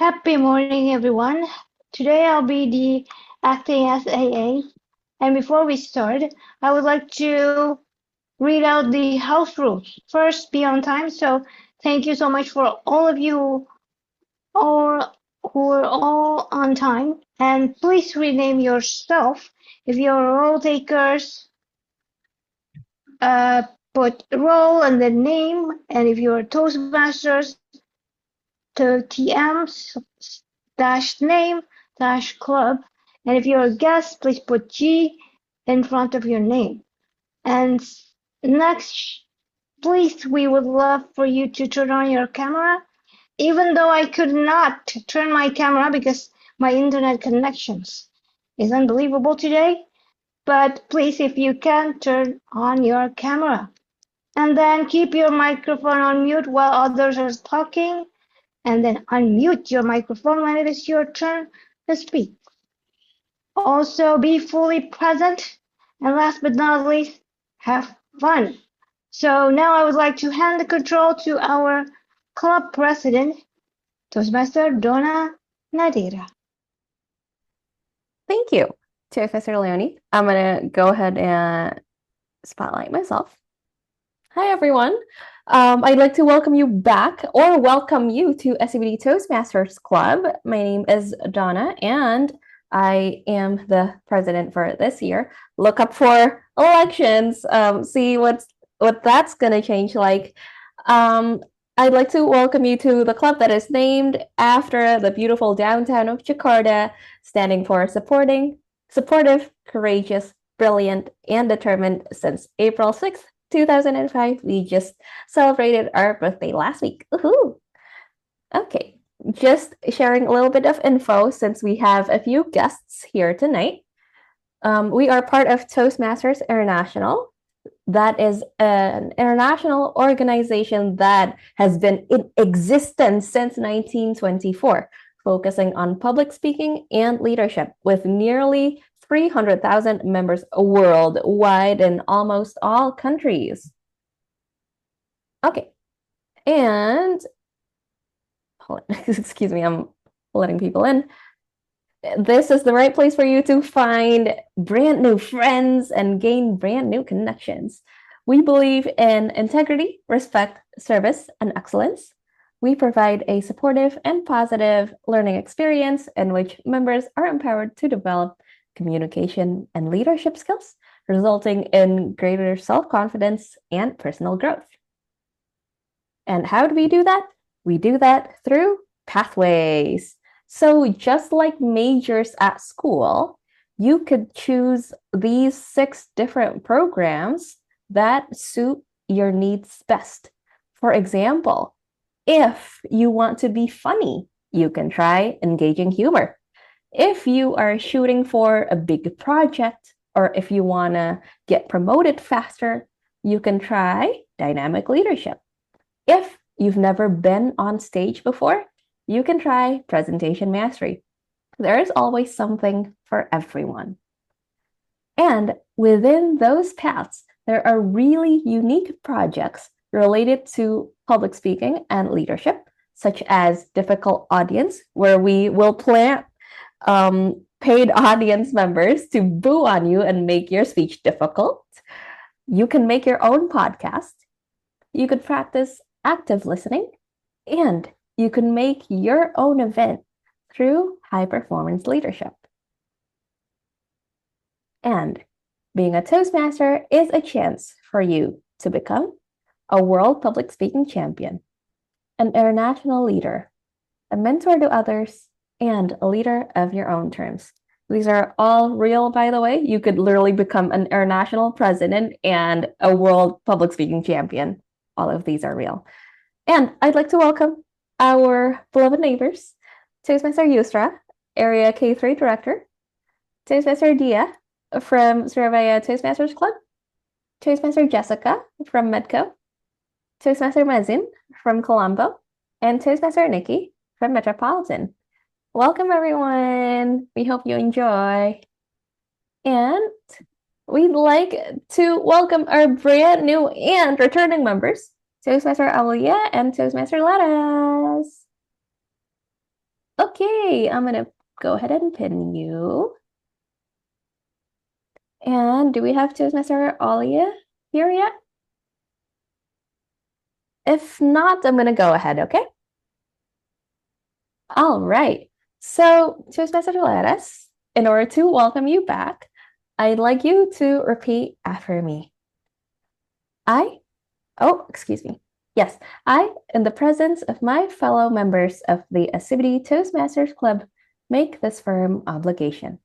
Happy morning, everyone. Today I'll be acting as AA. And before we start, I would like to read out the house rules. First, be on time. So thank you so much for all of you all who are all on time. And please rename yourself. If you're role takers, uh, put role and then name. And if you're Toastmasters, to TM dash name dash club. And if you're a guest, please put G in front of your name. And next, please, we would love for you to turn on your camera, even though I could not turn my camera because my internet connections is unbelievable today. But please, if you can, turn on your camera. And then keep your microphone on mute while others are talking, and then unmute your microphone when it is your turn to speak. Also, be fully present, and last but not least, have fun. So now I would like to hand the control to our club president, Toastmaster Donna Nadira. Thank you, Professor Leone. I'm going to go ahead and spotlight myself. Hi, everyone. I'd like to welcome you back or welcome you to SCBD Toastmasters Club. My name is Donna, and I am the president for this year. Look up for elections, see what that's going to change like. I'd like to welcome you to the club that is named after the beautiful downtown of Jakarta, standing for supportive, courageous, brilliant, and determined since April 6th, 2005. We just celebrated our birthday last week. Woohoo! Okay, just sharing a little bit of info since we have a few guests here tonight. We are part of Toastmasters International. That is an international organization that has been in existence since 1924, focusing on public speaking and leadership with nearly 300,000 members worldwide in almost all countries. Okay, and hold on. Excuse me, I'm letting people in. This is the right place for you to find brand new friends and gain brand new connections. We believe in integrity, respect, service, and excellence. We provide a supportive and positive learning experience in which members are empowered to develop communication and leadership skills, resulting in greater self-confidence and personal growth. And how do we do that? We do that through pathways. So just like majors at school, you could choose these 6 different programs that suit your needs best. For example, if you want to be funny, you can try engaging humor. If you are shooting for a big project, or if you want to get promoted faster, you can try dynamic leadership. If you've never been on stage before, you can try presentation mastery. There is always something for everyone. And within those paths, there are really unique projects related to public speaking and leadership, such as difficult audience, where we will plant paid audience members to boo on you and make your speech difficult. You can make your own podcast. You could practice active listening, and you can make your own event through high-performance leadership. And being a Toastmaster is a chance for you to become a world public speaking champion, an international leader, a mentor to others, and a leader of your own terms. These are all real, by the way. You could literally become an international president and a world public speaking champion. All of these are real. And I'd like to welcome our beloved neighbors, Toastmaster Yusra, Area K3 Director, Toastmaster Dyah from Surabaya Toastmasters Club, Toastmaster Jessica from Medco, Toastmaster Mazin from Colombo, and Toastmaster Niki from Metropolitan. Welcome, everyone. We hope you enjoy. And we'd like to welcome our brand new and returning members, Toastmaster Amelia and Toastmaster Laras. Okay, I'm gonna go ahead and pin you. And do we have Toastmaster Alia here yet? If not, I'm gonna go ahead, okay? All right. So, Toastmaster Laras, in order to welcome you back, I'd like you to repeat after me. Excuse me. Yes, I, in the presence of my fellow members of the SCBD Toastmasters Club, make this firm obligation.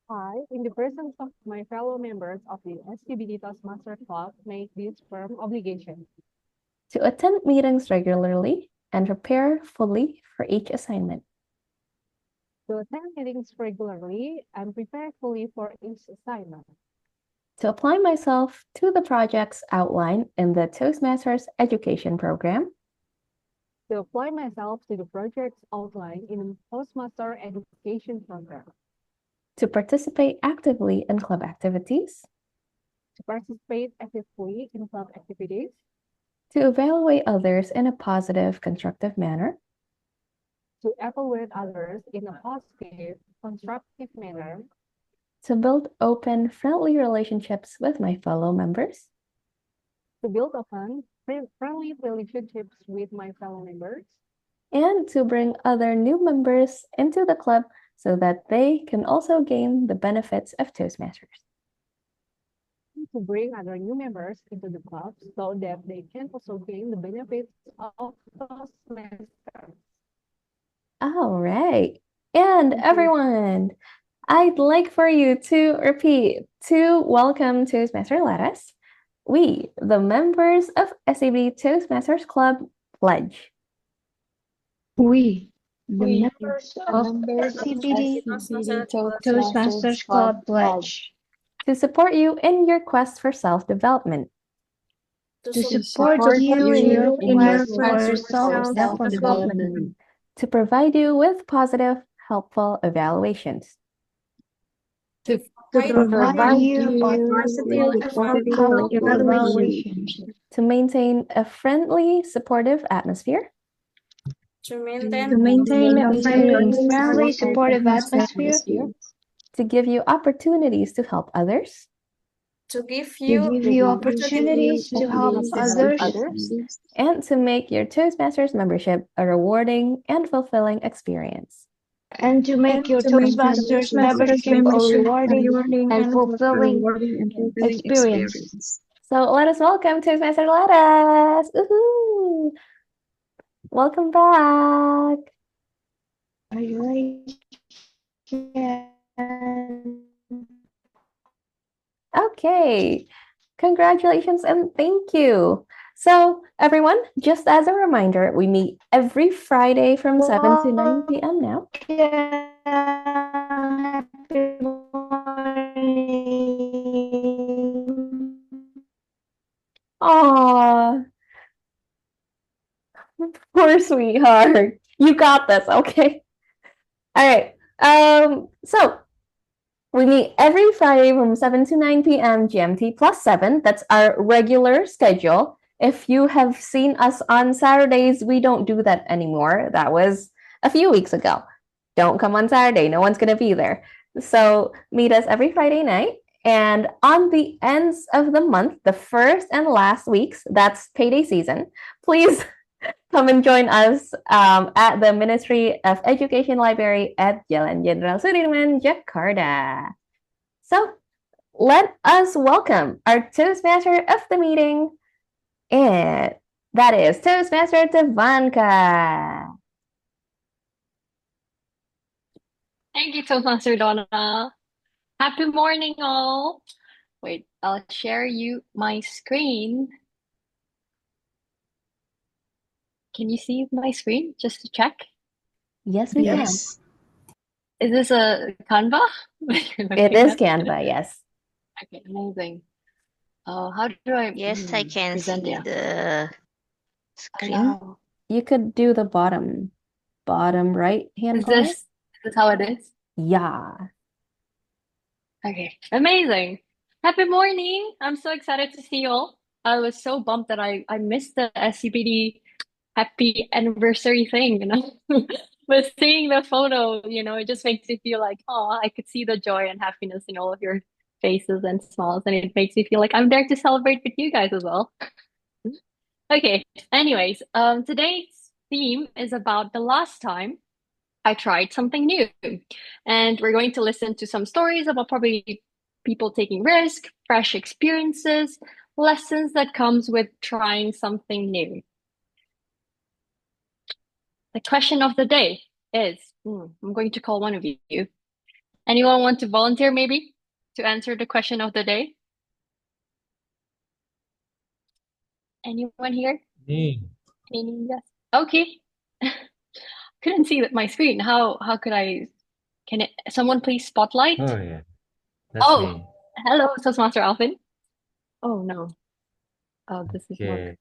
I, in the presence of my fellow members of the SCBD Toastmasters Club, make this firm obligation to attend meetings regularly and prepare fully for each assignment. to attend meetings regularly and prepare fully for each assignment. To apply myself to the projects outlined in the Toastmasters Education Program. To apply myself to the projects outlined in the Toastmaster Education Program. To participate actively in club activities. To participate actively in club activities. To evaluate others in a positive, constructive manner. To evaluate others in a positive, constructive manner. To build open, friendly relationships with my fellow members. To build open, friendly relationships with my fellow members. And to bring other new members into the club so that they can also gain the benefits of Toastmasters. To bring other new members into the club so that they can also gain the benefits of Toastmasters. All right. And everyone, I'd like for you to repeat to welcome Toastmaster Laras. We, the members of SCBD Toastmasters Club, pledge. We, the members of SCBD Toastmasters Club, pledge to support you in your quest for self-development. To support you in your quest for self-development. To provide you with positive, helpful evaluations. To provide you with positive, helpful evaluations. To maintain a friendly, supportive atmosphere. To maintain a friendly, supportive atmosphere. To give you opportunities to help others. To give you opportunities to help others. And to make your Toastmasters membership a rewarding and fulfilling experience. And to make your Toastmasters membership a rewarding and fulfilling experience. So let us welcome Toastmaster Laras. Woohoo! Welcome back. Are you ready? Okay, congratulations and thank you. So everyone, just as a reminder, we meet every Friday from 7 to 9 p.m. now. Happy morning. Aww. Poor sweetheart. You got this, okay? All right. So we meet every Friday from 7 to 9 p.m. GMT plus 7. That's our regular schedule. If you have seen us on Saturdays, we don't do that anymore. That was a few weeks ago. Don't come on Saturday. No one's going to be there. So meet us every Friday night. And on the ends of the month, the first and last weeks, that's payday season, please come and join us at the Ministry of Education Library at Jalan Jenderal Sudirman, Jakarta. So let us welcome our Toastmaster of the meeting, and that is Toastmaster Tivanka. Thank you, Toastmaster Donna. Happy morning, all. Wait, I'll share you my screen. Can you see my screen? Just to check. Yes, we can. Is this a Canva? It is Canva, yes. Okay, amazing. How do I? Yes, I can see present it? the screen. Wow. You could do the bottom right hand Is corner. this how it is? Yeah. Okay, amazing. Happy morning. I'm so excited to see you all. I was so bummed that I missed the SCBD happy anniversary thing, But seeing the photo, it just makes me feel like, oh, I could see the joy and happiness in all of your faces and smiles, and it makes me feel like I'm there to celebrate with you guys as well. Okay, anyways, today's theme is about the last time I tried something new. And we're going to listen to some stories about probably people taking risk, fresh experiences, lessons that comes with trying something new. The question of the day is, I'm going to call one of you. Anyone want to volunteer maybe to answer the question of the day? Anyone here? Me. Any yes? Okay. Couldn't see my screen. How could I? Can someone please spotlight? Oh yeah, that's Oh, me. hello, Toastmaster Alfin. Oh no. Oh, this is not. Okay.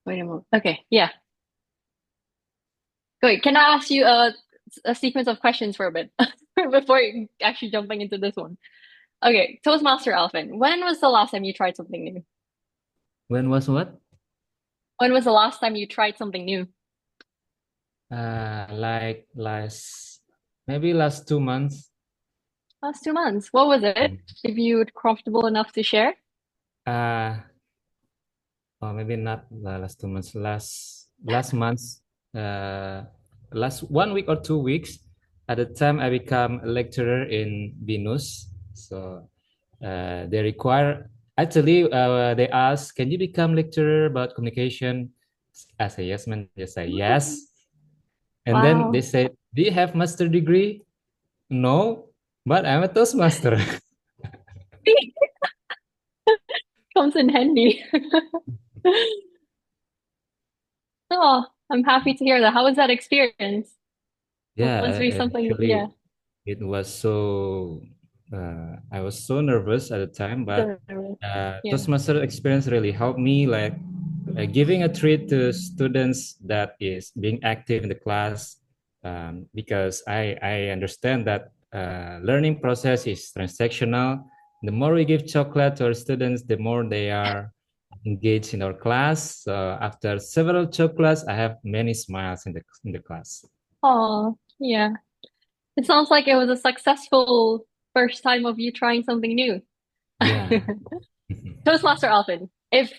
Wait a moment. Okay, yeah. Wait, can I ask you a sequence of questions for a bit before actually jumping into this one? Okay, Toastmaster Alfin, when was the last time you tried something new? When was what? When was the last time you tried something new? Like maybe last 2 months. Last 2 months. What was it? If you're comfortable enough to share? Uh, or maybe not the last 2 months. Last month. Last 1 week or 2 weeks. At the time, I become a lecturer in BINUS. So they require. Actually, they ask, can you become lecturer about communication? I say yes, man. Yes, I yes. And then they Wow. say, do you have master degree? No, but I'm a Toastmaster. Comes in handy. Oh, I'm happy to hear that. How was that experience? Yeah, Must be something, yeah. actually, it was so, I was so nervous at the time, but Yeah. Toastmaster experience really helped me, like giving a treat to students that is being active in the class, because I understand that learning process is transactional. The more we give chocolate to our students, the more they are engaged in our class. So after several chocolates, I have many smiles in the class. Oh, yeah. It sounds like it was a successful first time of you trying something new. Yeah. Toastmaster Alvin, if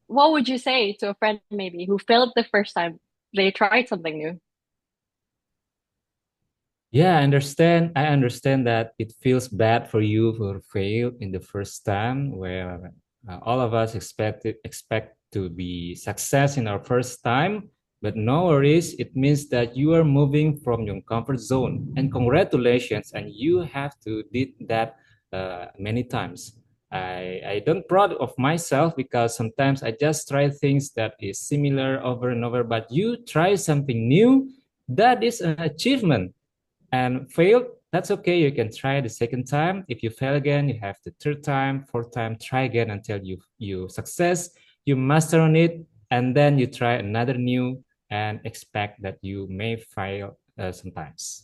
what would you say to a friend maybe who failed the first time they tried something new? Yeah, I understand. I understand that it feels bad for you who failed in the first time, where all of us expect to be success in our first time. But no worries, it means that you are moving from your comfort zone. And congratulations, and you have to did that many times. I don't proud of myself because sometimes I just try things that is similar over and over. But you try something new, that is an achievement. And failed, that's okay. You can try the second time. If you fail again, you have the third time, fourth time, try again until you success, you master on it, and then you try another new and expect that you may fail sometimes.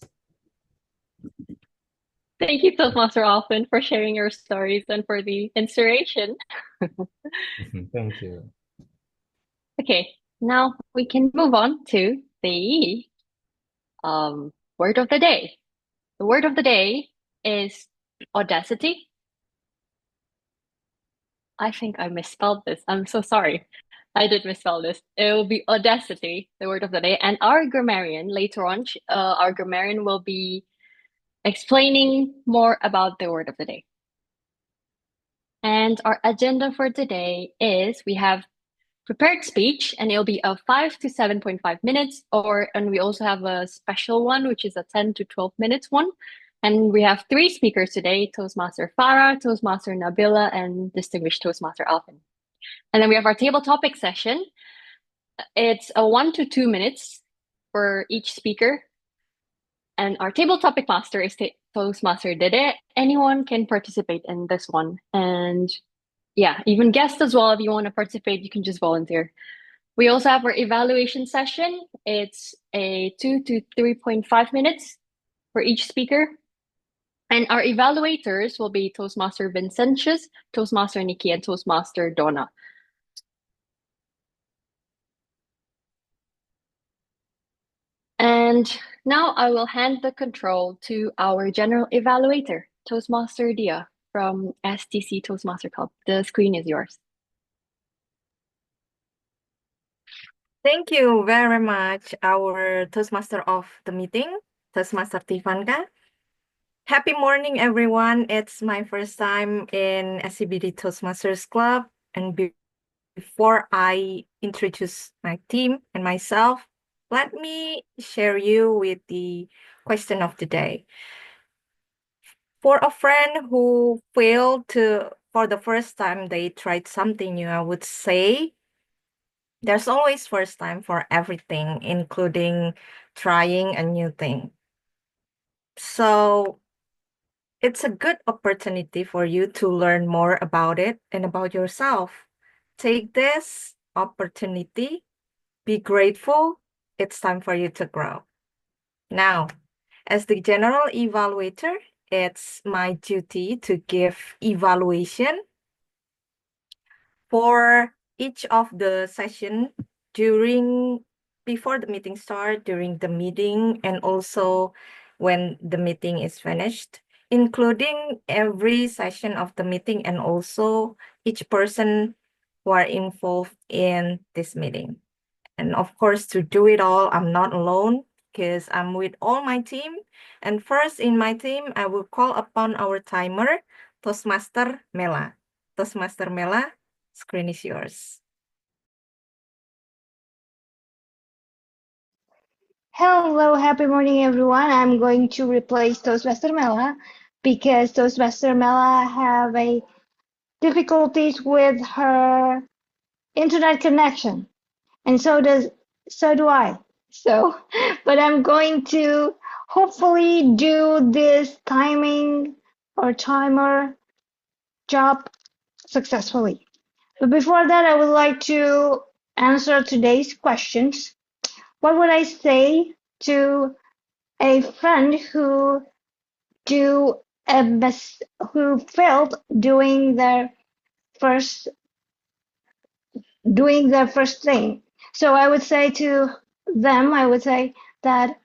Thank you, Toastmaster Alvin, for sharing your stories and for the inspiration. Thank you. Okay, now we can move on to the word of the day. The word of the day is Audacity. I think I misspelled this. I'm so sorry. I did misspell this. It will be Audacity, the word of the day. And our grammarian, later on, our grammarian will be explaining more about the word of the day. And our agenda for today is we have prepared speech, and it'll be a 5 to 7.5 minutes, and we also have a special one, which is a 10 to 12 minutes one. And we have 3 speakers today, Toastmaster Farah, Toastmaster Nabila, and distinguished Toastmaster Alfin. And then we have our table topic session. It's a 1 to 2 minutes for each speaker. And our table topic master is Toastmaster Dedeh. Anyone can participate in this one. And yeah, even guests as well. If you want to participate, you can just volunteer. We also have our evaluation session. It's a 2 to 3.5 minutes for each speaker. And our evaluators will be Toastmaster Vincentius, Toastmaster Niki, and Toastmaster Donna. And now I will hand the control to our general evaluator, Toastmaster Dyah from STC Toastmaster Club. The screen is yours. Thank you very much, our Toastmaster of the meeting, Toastmaster Tivanka. Happy morning, everyone. It's my first time in SCBD Toastmasters Club. And before I introduce my team and myself, let me share you with the question of the day. For a friend who failed for the first time they tried something new, I would say there's always first time for everything, including trying a new thing. So it's a good opportunity for you to learn more about it and about yourself. Take this opportunity, be grateful. It's time for you to grow. Now, as the general evaluator, it's my duty to give evaluation for each of the session before the meeting start, during the meeting, and also when the meeting is finished, including every session of the meeting and also each person who are involved in this meeting. And of course, to do it all, I'm not alone because I'm with all my team. And first in my team, I will call upon our timer, Toastmaster Mella. Toastmaster Mella, screen is yours. Hello, happy morning, everyone. I'm going to replace Toastmaster Mella because Toastmaster Mella have a difficulties with her internet connection, and so do I. So, but I'm going to hopefully do this timing or timer job successfully. But before that, I would like to answer today's questions. What would I say to a friend do who failed first doing their first thing? So I would say to them, I would say that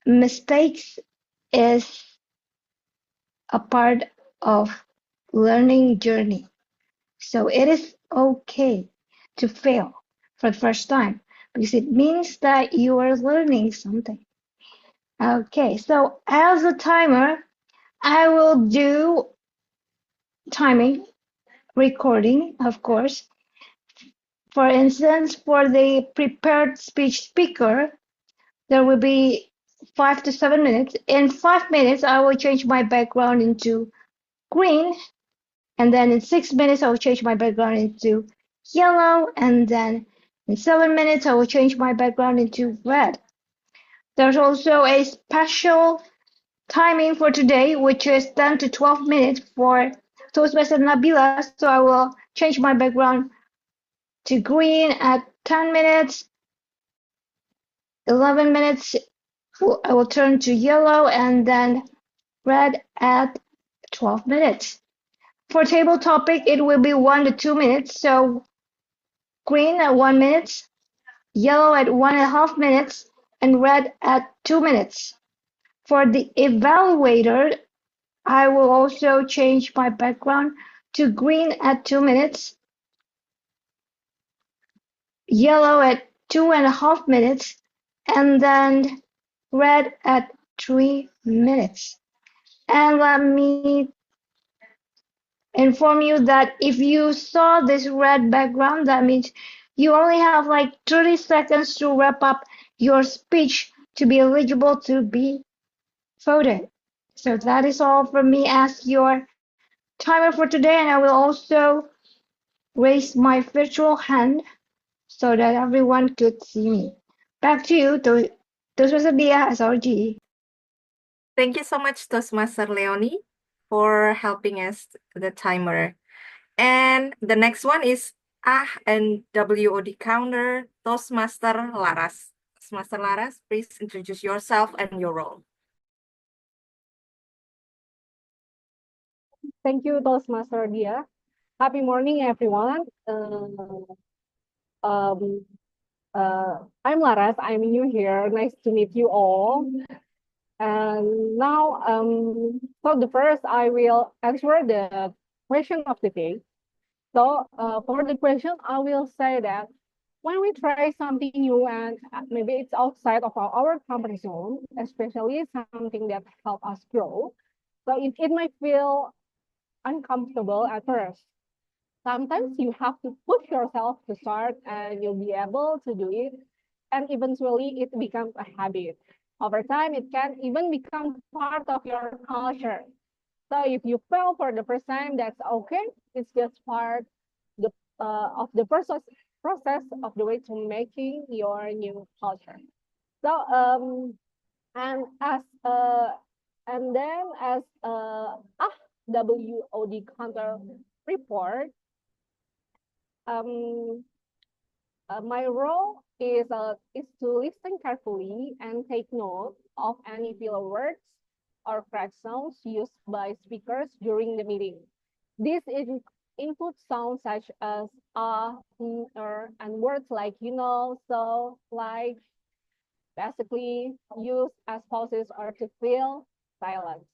mistakes is a part of learning journey. So it is okay to fail for the first time because it means that you are learning something. Okay, so as a timer, I will do timing, recording, of course. For instance, for the prepared speech speaker, there will be 5 to 7 minutes. In 5 minutes, I will change my background into green, and then in 6 minutes, I will change my background into yellow, and then in 7 minutes, I will change my background into red. There's also a special timing for today, which is 10 to 12 minutes for Toastmaster Nabila, so I will change my background to green at 10 minutes, 11 minutes, I will turn to yellow, and then red at 12 minutes. For table topic, it will be 1 to 2 minutes, so green at 1 minute, yellow at 1.5 minutes, and red at 2 minutes. For the evaluator, I will also change my background to green at 2 minutes, yellow at 2.5 minutes, and then red at 3 minutes. And let me inform you that if you saw this red background, that means you only have like 30 seconds to wrap up your speech to be eligible to be voted. So that is all from me as your timer for today, and I will also raise my virtual hand so that everyone could see me. Back to you, Toastmaster Dyah as RG. Thank you so much, Toastmaster Leonie, for helping us the timer. And the next one is Ah-WoD counter, Toastmaster Laras. Toastmaster Laras, please introduce yourself and your role. Thank you, Toastmaster Dyah. Happy morning, everyone. I'm Laras. I'm new here. Nice to meet you all. And now, so the first I will answer the question of the day. So for the question, I will say that when we try something new and maybe it's outside of our comfort zone, especially something that help us grow, so it might feel uncomfortable at first. Sometimes you have to push yourself to start and you'll be able to do it. And eventually it becomes a habit. Over time, it can even become part of your culture. So if you fail for the first time, that's okay. It's just part the, of the process of the way to making your new culture. So and as and then as Ah-WoD counter report, um, my role is to listen carefully and take note of any filler words or crack sounds used by speakers during the meeting. This includes sounds such as and words like so, like, basically used as pauses or to fill silence.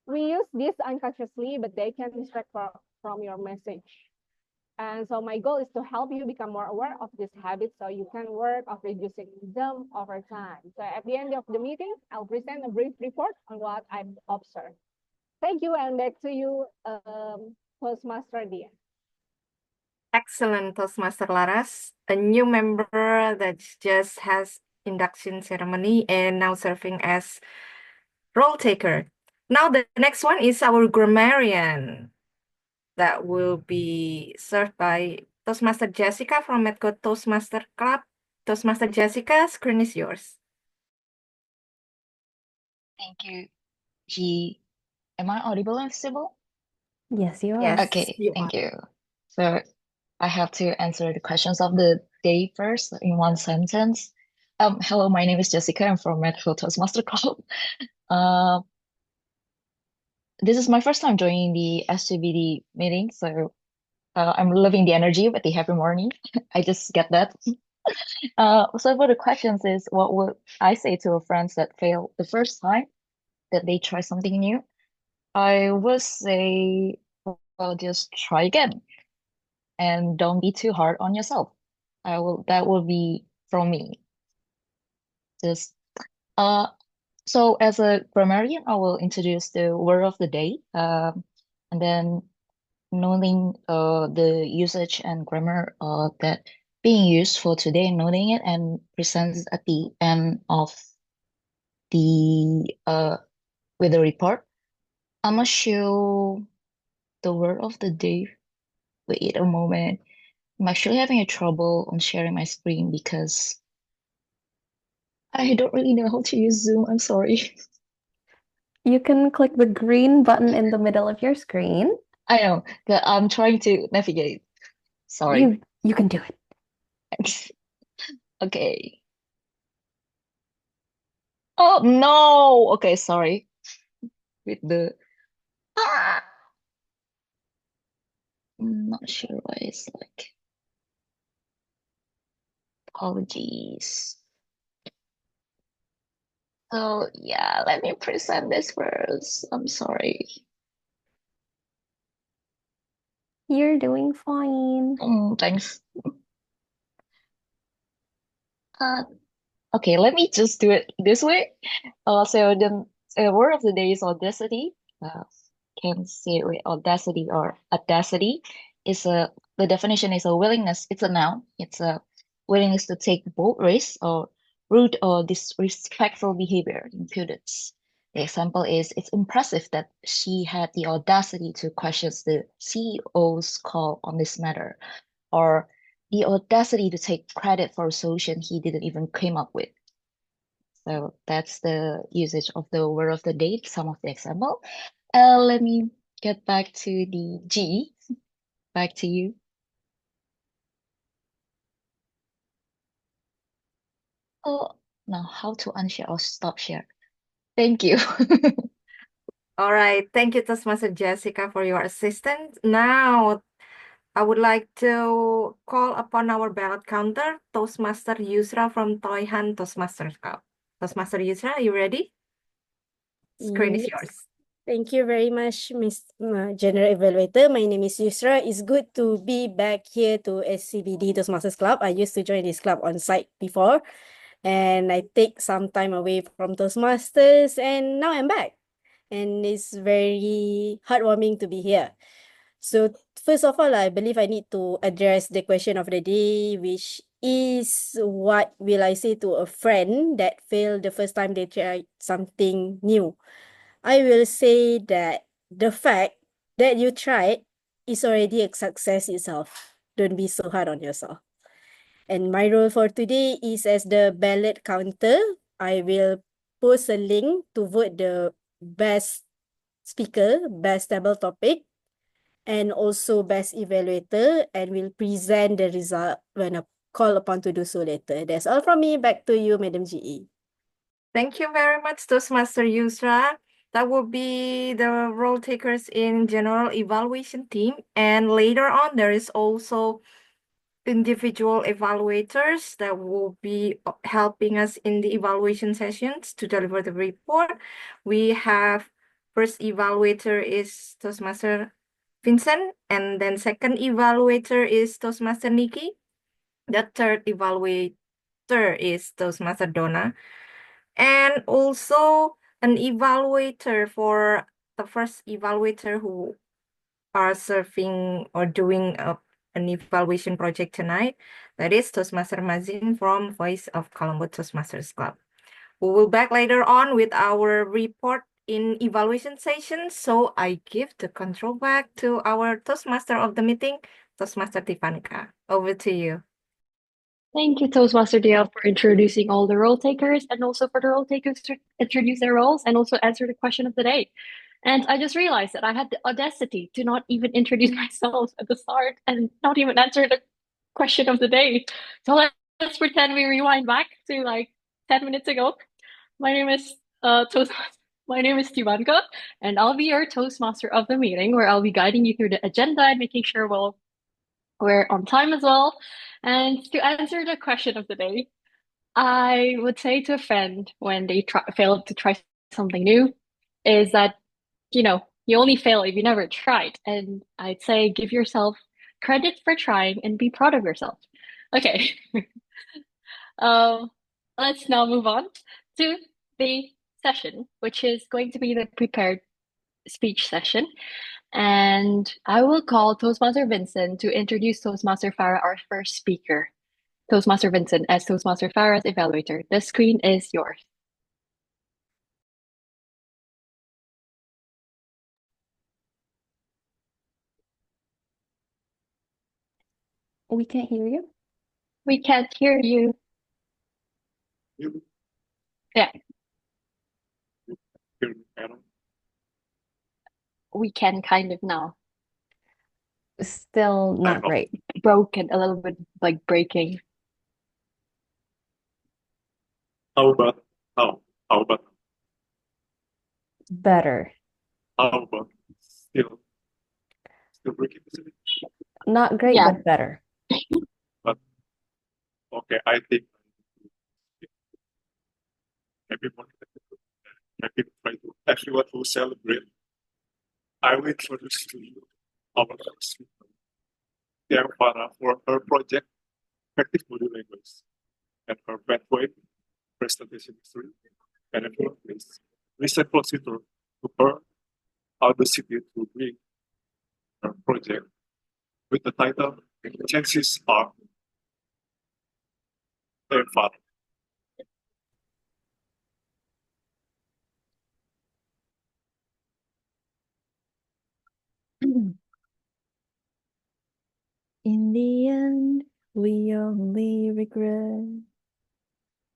We use this unconsciously, but they can distract from your message. And so my goal is to help you become more aware of this habit so you can work on reducing them over time. So at the end of the meeting, I'll present a brief report on what I've observed. Thank you, and back to you, Toastmaster Dyah. Excellent, Toastmaster Laras, a new member that just has induction ceremony and now serving as role taker. Now the next one is our grammarian that will be served by Toastmaster Jessica from Medco Toastmaster Club. Toastmaster Jessica, screen is yours. Thank you. Am I audible and visible? Yes, you are. Yes, Okay, you thank you. So I have to answer the questions of the day first in one sentence. Hello, my name is Jessica. I'm from Medco Toastmaster Club. This is my first time joining the SCBD meeting, so I'm loving the energy with the happy morning. I just get that. So for the questions is, what would I say to a friends that failed the first time that they try something new? I would say, well, just try again and don't be too hard on yourself. That will be from me. Just so as a grammarian, I will introduce the word of the day, and then knowing the usage and grammar that being used for today, knowing it and presents at the end of the with the report. I'm gonna show the word of the day. Wait a moment. I'm actually having a trouble on sharing my screen because I don't really know how to use Zoom. I'm sorry. You can click the green button in the middle of your screen. I know that I'm trying to navigate. Sorry. You can do it. Okay. Oh no. Okay, sorry. With the I'm not sure why it's like. Apologies. So yeah, let me present this first. I'm sorry. You're doing fine. Thanks. Okay, let me just do it this way. So the word of the day is audacity. Can say it with audacity or audacity. The definition is a willingness. It's a noun. It's a willingness to take bold risks or rude or disrespectful behavior, impudence. The example is, it's impressive that she had the audacity to question the CEO's call on this matter, or the audacity to take credit for a solution he didn't even come up with. So that's the usage of the word of the day, some of the example. Let me get back to the G. Back to you. Oh, now how to unshare or stop share? Thank you. All right. Thank you, Toastmaster Jessica, for your assistance. Now, I would like to call upon our ballot counter, Toastmaster Yusra from Toihaan Toastmasters Club. Toastmaster Yusra, are you ready? Screen is yours. Yes. Thank you very much, Miss General Evaluator. My name is Yusra. It's good to be back here to SCBD Toastmasters Club. I used to join this club on site before, and I take some time away from Toastmasters, and now I'm back. And it's very heartwarming to be here. So first of all, I believe I need to address the question of the day, which is what will I say to a friend that failed the first time they tried something new? I will say that the fact that you tried is already a success itself. Don't be so hard on yourself. And my role for today is as the ballot counter. I will post a link to vote the best speaker, best table topic, and also best evaluator, and will present the result when called upon to do so later. That's all from me. Back to you, Madam GE. Thank you very much, Toastmaster Yusra. That will be the role takers in general evaluation team. And later on, there is also individual evaluators that will be helping us in the evaluation sessions to deliver the report. We have first evaluator is Toastmaster Vincent, and then second evaluator is Toastmaster Niki. The third evaluator is Toastmaster Donna. And also an evaluator for the first evaluator who are serving or doing an evaluation project tonight. That is Toastmaster Mazin from Voice of Colombo Toastmasters Club. We will back later on with our report in evaluation session. So I give the control back to our Toastmaster of the meeting, Toastmaster Tivanka. Over to you. Thank you, Toastmaster Dyah, for introducing all the role takers and also for the role takers to introduce their roles and also answer the question of the day. And I just realized that I had the audacity to not even introduce myself at the start and not even answer the question of the day. So let's pretend we rewind back to like 10 minutes ago. My name is my name is Tivanka, and I'll be your Toastmaster of the meeting, where I'll be guiding you through the agenda and making sure we're on time as well. And to answer the question of the day, I would say to a friend when they fail to try something new is that, you only fail if you never tried. And I'd say give yourself credit for trying and be proud of yourself. Okay. Let's now move on to the session, which is going to be the prepared speech session. And I will call Toastmaster Vincent to introduce Toastmaster Farah, our first speaker. Toastmaster Vincent as Toastmaster Farah's evaluator. The screen is yours. We can't hear you. We can't hear you. Yeah. We can kind of now. Still not great. Broken, a little bit like breaking. How about Better. how about still breaking? Not great, Yeah. but better. But okay, I think everyone happy to try to everyone who celebrate. I will introduce to you our first speaker, Farah, for her project Effective Body Language and her pathway presentation history. And everyone please consider to her Audacity to bring her project with the title Chances Are Farah. In the end, we only regret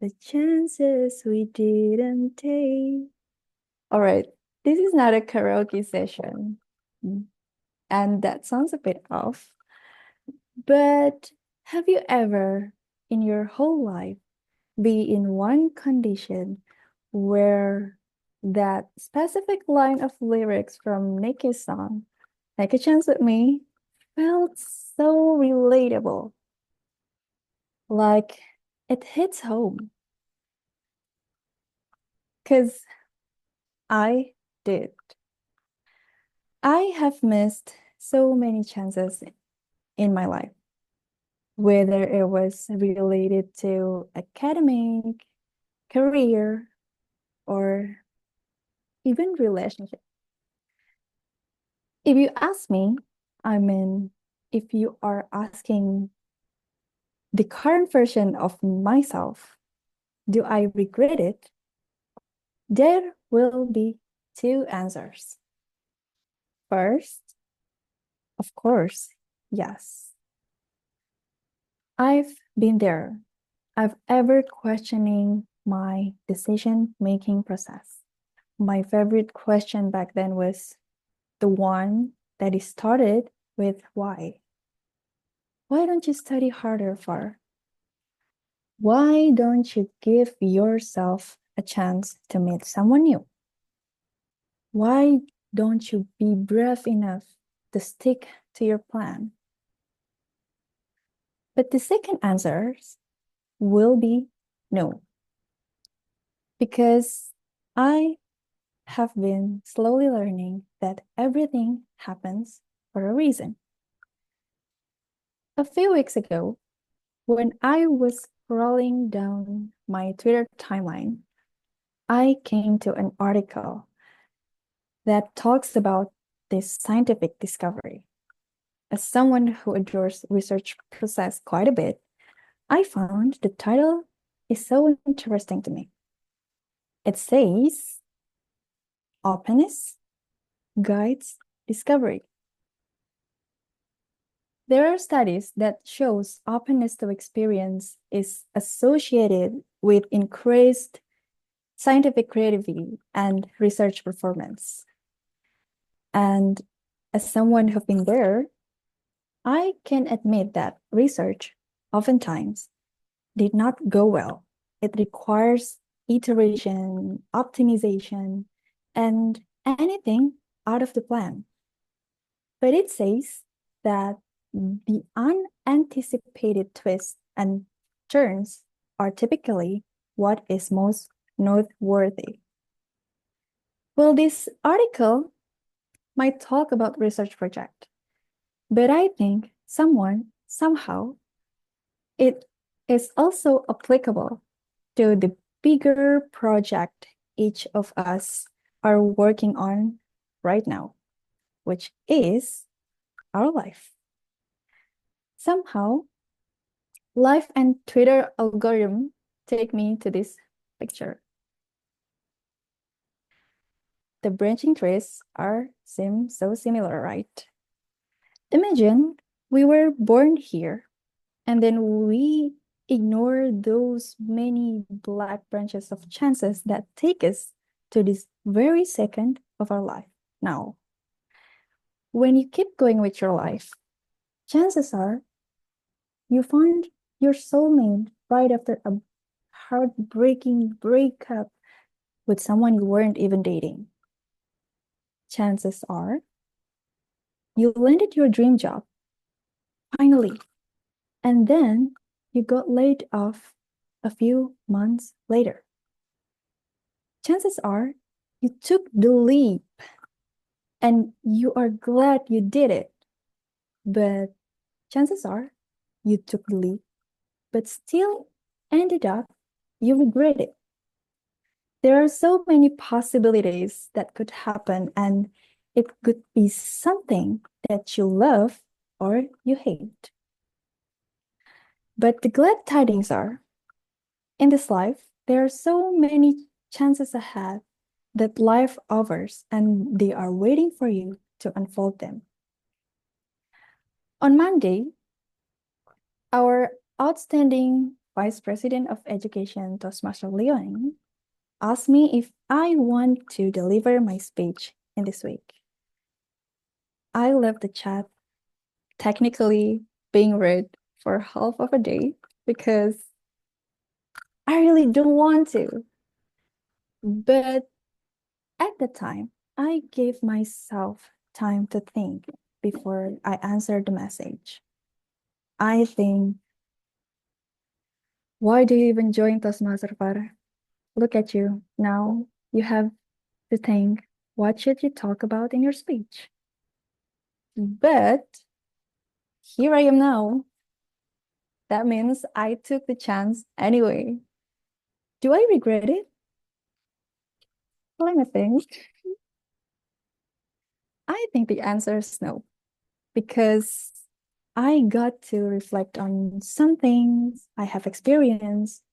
the chances we didn't take. All right, this is not a karaoke session, and that sounds a bit off. But have you ever, in your whole life, be in one condition where that specific line of lyrics from Niki's song, Take a Chance with Me, felt so relatable. Like it hits home. Because I did. I have missed so many chances in my life, whether it was related to academic, career, or even relationship. If you ask me, if you are asking the current version of myself, do I regret it? There will be two answers. First, of course, yes. I've been there. I've ever questioning my decision-making process. My favorite question back then was the one that is started with why. Why don't you study harder, Farah? Why don't you give yourself a chance to meet someone new? Why don't you be brave enough to stick to your plan? But the second answer will be no. Because I have been slowly learning that everything happens for a reason. A few weeks ago, when I was scrolling down my Twitter timeline, I came to an article that talks about this scientific discovery. As someone who adores research process quite a bit, I found the title is so interesting to me. It says, Openness Guides Discovery. There are studies that shows openness to experience is associated with increased scientific creativity and research performance. And as someone who's been there, I can admit that research oftentimes did not go well. It requires iteration, optimization, and anything out of the plan. But it says that the unanticipated twists and turns are typically what is most noteworthy. Well, this article might talk about research project, but I think somehow, it is also applicable to the bigger project each of us are working on right now, which is our life. Somehow, life and Twitter algorithm take me to this picture. The branching trees seem so similar, right? Imagine we were born here and then we ignore those many black branches of chances that take us to this very second of our life now. When you keep going with your life, chances are you find your soulmate right after a heartbreaking breakup with someone you weren't even dating. Chances are you landed your dream job, finally, and then you got laid off a few months later. Chances are you took the leap and you are glad you did it. But chances are you took the leap, but still ended up you regret it. There are so many possibilities that could happen, and it could be something that you love or you hate. But the glad tidings are, in this life, there are so many chances ahead that life offers, and they are waiting for you to unfold them. On Monday, our outstanding Vice President of Education, Toastmaster Leon, asked me if I want to deliver my speech in this week. I left the chat technically being read for half of a day because I really don't want to. But at the time, I gave myself time to think before I answered the message. I think, why do you even join Toastmaster, Farah? Look at you. Now you have to think, what should you talk about in your speech? But here I am now. That means I took the chance anyway. Do I regret it? Let me think. I think the answer is no, because I got to reflect on some things I have experienced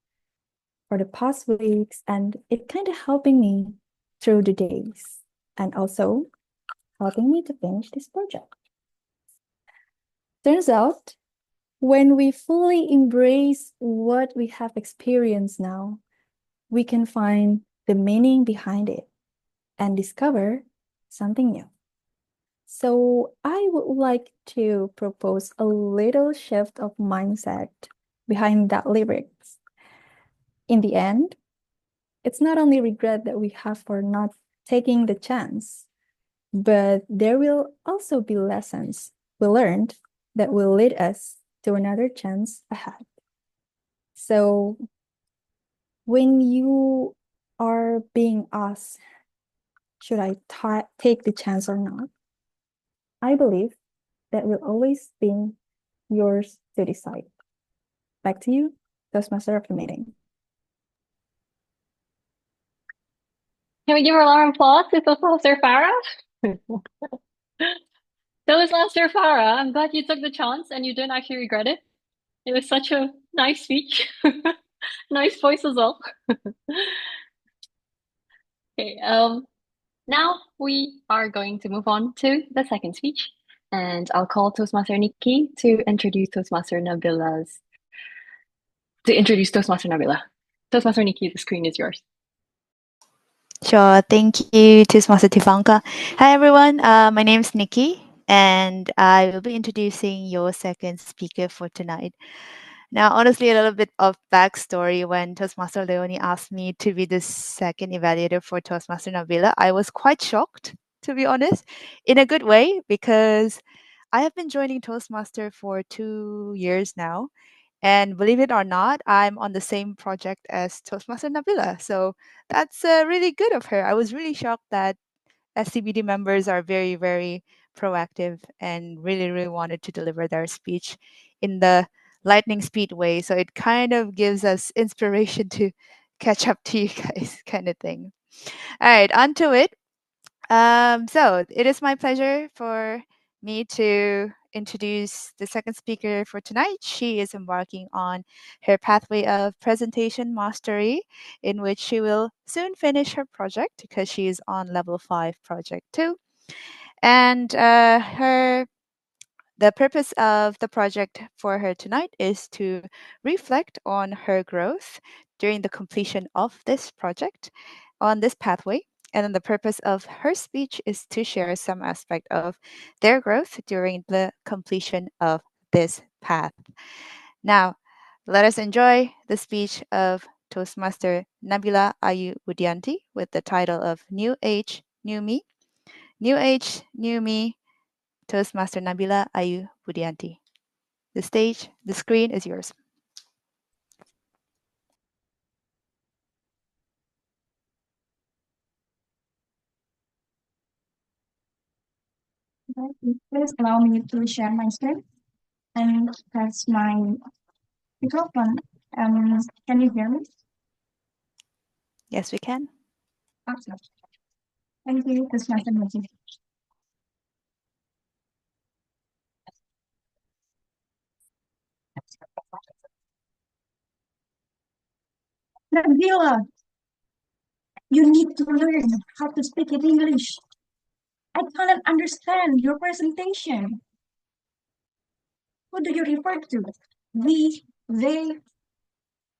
for the past weeks, and it kind of helping me through the days, and also helping me to finish this project. Turns out, when we fully embrace what we have experienced now, we can find the meaning behind it and discover something new. So I would like to propose a little shift of mindset behind that lyrics. In the end, it's not only regret that we have for not taking the chance, but there will also be lessons we learned that will lead us to another chance ahead. So when you are being asked, should I take the chance or not? I believe that will always be yours to decide. Back to you, Toastmaster of the meeting. Can we give her a round of applause to Toastmaster Farah? Toastmaster Farah, I'm glad you took the chance and you didn't actually regret it. It was such a nice speech. Nice voice as well. Okay, now we are going to move on to the second speech, and I'll call Toastmaster Niki to introduce Toastmaster Nabila. Toastmaster Niki, the screen is yours. Sure, thank you, Toastmaster Tivanka. Hi everyone, my name is Niki, and I will be introducing your second speaker for tonight. Now, honestly, a little bit of backstory. When Toastmaster Leonie asked me to be the second evaluator for Toastmaster Nabila, I was quite shocked, to be honest, in a good way, because I have been joining Toastmaster for 2 years now. And believe it or not, I'm on the same project as Toastmaster Nabila. So that's really good of her. I was really shocked that SCBD members are very, very proactive and really, really wanted to deliver their speech in the lightning speed way. So it kind of gives us inspiration to catch up to you guys, kind of thing. All right, on to it. So it is my pleasure for me to introduce the second speaker for tonight. She is embarking on her pathway of presentation mastery, in which she will soon finish her project because she is on level 5 project 2. And the purpose of the project for her tonight is to reflect on her growth during the completion of this project on this pathway. And then the purpose of her speech is to share some aspect of their growth during the completion of this path. Now, let us enjoy the speech of Toastmaster Nabila Ah-WoD with the title of New Age, New Me. New Age, New Me, Toastmaster Nabila Ah-WoD. The screen is yours. Please allow me to share my screen and press my microphone. Can you hear me? Yes, we can. Awesome. Thank you. That's my message. Nabila, you need to learn how to speak in English. I cannot understand your presentation. Who do you refer to? We, they,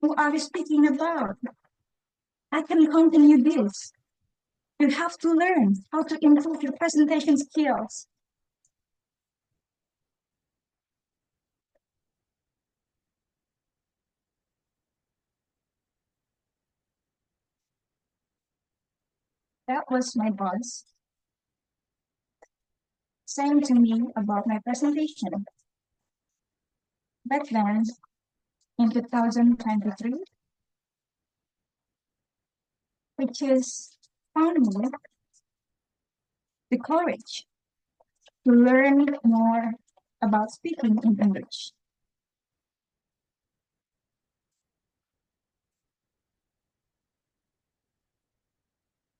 who are you speaking about? I can continue this. You have to learn how to improve your presentation skills. That was my boss. saying to me about my presentation. Back then, in 2023, which is found me the courage to learn more about speaking in English.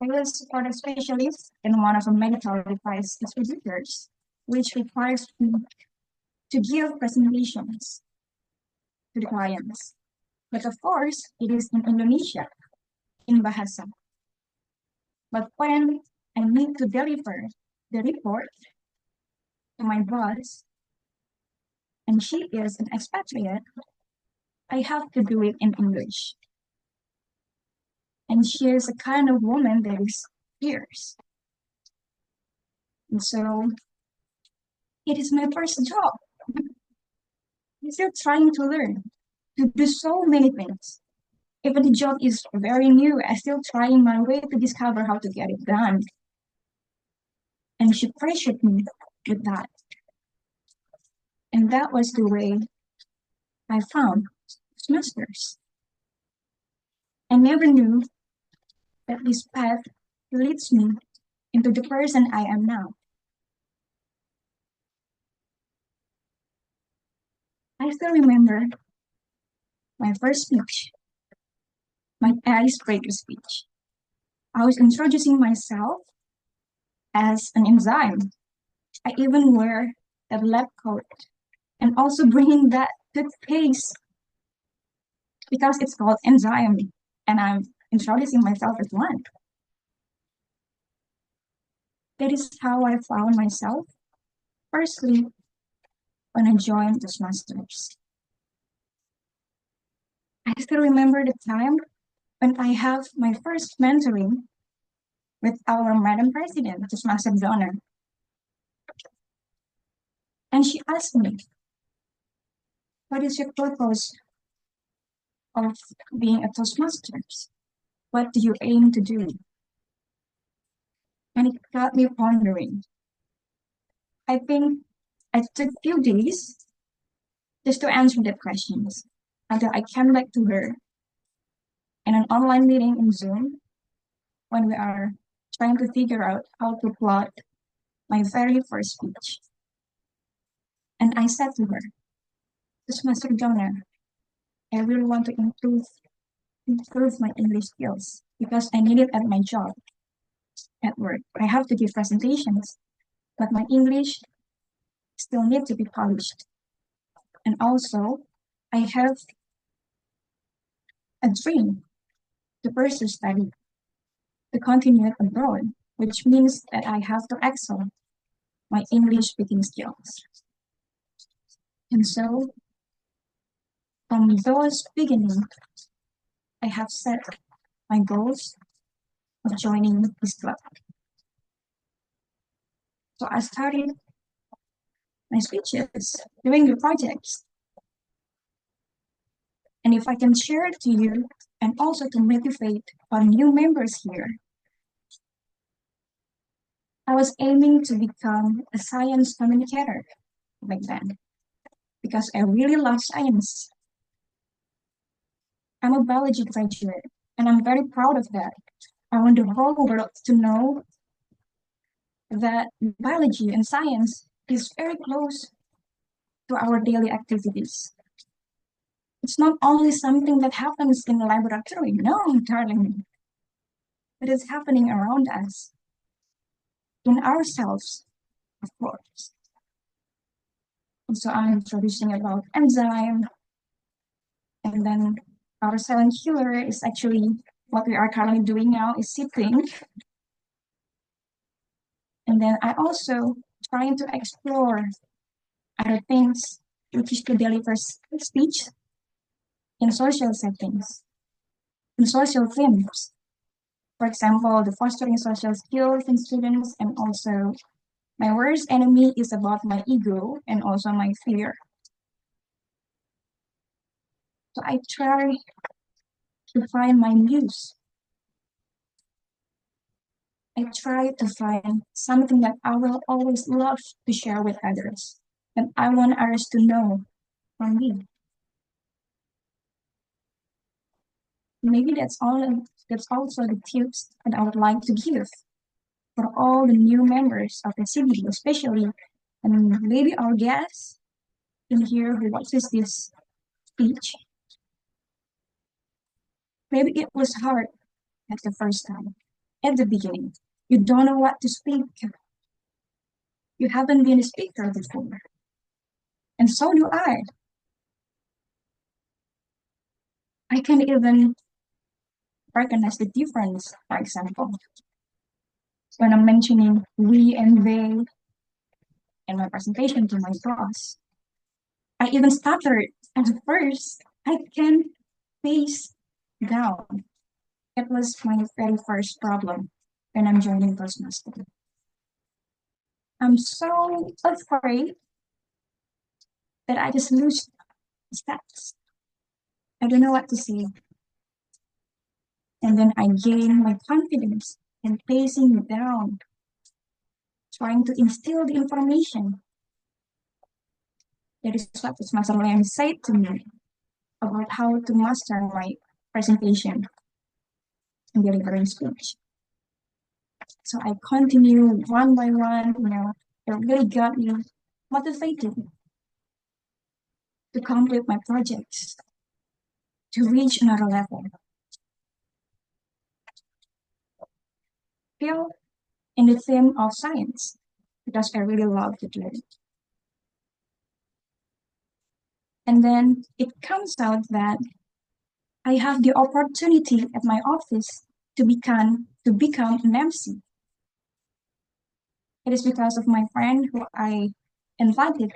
I was a specialist in one of the medical device distributors, which requires me to give presentations to the clients. But of course, it is in Indonesia, in Bahasa. But when I need to deliver the report to my boss, and she is an expatriate, I have to do it in English. And she is a kind of woman that is fierce. And so it is my first job. I'm still trying to learn, to do so many things. Even the job is very new, I'm still trying my way to discover how to get it done. And she pressured me with that. And that was the way I found Toastmasters. I never knew that this path leads me into the person I am now. I still remember my first speech, my icebreaker speech. I was introducing myself as an enzyme. I even wear that lab coat and also bringing that toothpaste because it's called enzyme and I'm introducing myself as one. That is how I found myself. Firstly, when I joined Toastmasters. I still remember the time when I have my first mentoring with our Madam President, Toastmaster Donna. And she asked me, what is your purpose of being a Toastmasters? What do you aim to do? And it got me pondering. I think I took a few days just to answer the questions until I came back to her in an online meeting in Zoom when we are trying to figure out how to plot my very first speech. And I said to her, Toastmaster Donna, I really want to improve my English skills because I need it at my job, at work. I have to give presentations, but my English still need to be polished. And also, I have a dream to pursue study, to continue abroad, which means that I have to excel my English speaking skills. And so, from those beginnings, I have set my goals of joining this club. So I started my speeches, doing the projects. And if I can share it to you and also to motivate our new members here, I was aiming to become a science communicator back then because I really love science. I'm a biology graduate and I'm very proud of that. I want the whole world to know that biology and science is very close to our daily activities. It's not only something that happens in the laboratory, no, darling, but it's happening around us, in ourselves, of course. And so I'm introducing about enzyme, and then our silent killer is actually what we are currently doing now is sitting. And then I also trying to explore other things, which is to deliver speech in social settings, in social themes. For example, the fostering social skills in students, and also my worst enemy is about my ego and also my fear. So I try to find my muse. I try to find something that I will always love to share with others, and I want others to know from me. Maybe that's also the tips that I would like to give for all the new members of the SCBD, especially and maybe our guests in here who watches this speech. Maybe it was hard at the first time, at the beginning. You don't know what to speak. You haven't been a speaker before. And so do I. I can't even recognize the difference, for example, when I'm mentioning we and they in my presentation to my boss. I even stuttered at first. I can't face down. It was my very first problem when I'm joining Toastmasters. I'm so afraid that I just lose steps. I don't know what to say. And then I gain my confidence and pacing down, trying to instill the information. That is what Master Liam said to me about how to master my presentation and delivering speech. So I continue one by one, it really got me motivated to complete my projects, to reach another level. Still in the theme of science, because I really love to learn. And then it comes out that I have the opportunity at my office to become an MC. It is because of my friend who I invited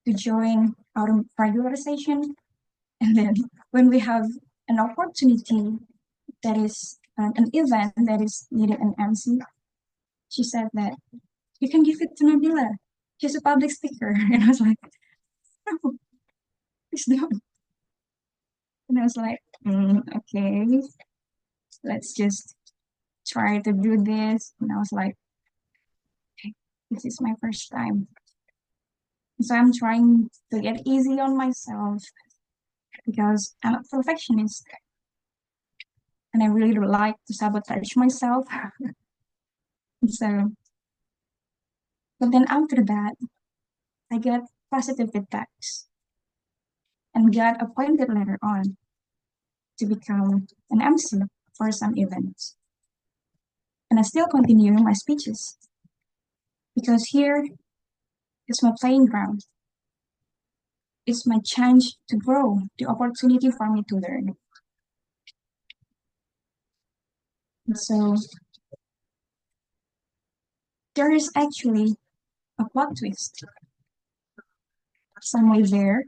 to join our regular session. And then when we have an opportunity that is an event that is needed an MC, she said that you can give it to Nabila. She's a public speaker. And I was like, no, please don't. And I was like, okay, let's just try to do this. And I was like, okay, this is my first time. So I'm trying to get easy on myself because I'm a perfectionist and I really don't like to sabotage myself. So, but then after that, I got positive feedbacks and got appointed later on to become an MC for some events. And I still continue my speeches because here is my playing ground. It's my chance to grow, the opportunity for me to learn. And so there is actually a plot twist somewhere there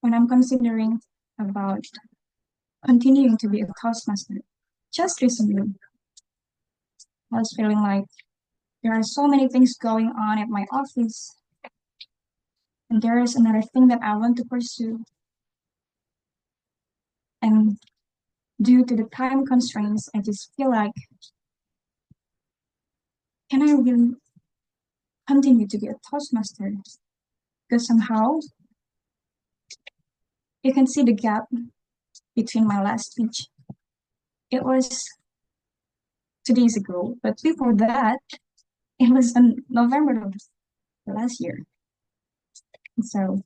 when I'm considering about continuing to be a Toastmaster. Just recently, I was feeling like there are so many things going on at my office, and there is another thing that I want to pursue. And due to the time constraints, I just feel like, can I really continue to be a Toastmaster? Because somehow you can see the gap between my last speech. It was 2 days ago, but before that, it was in November of last year. And so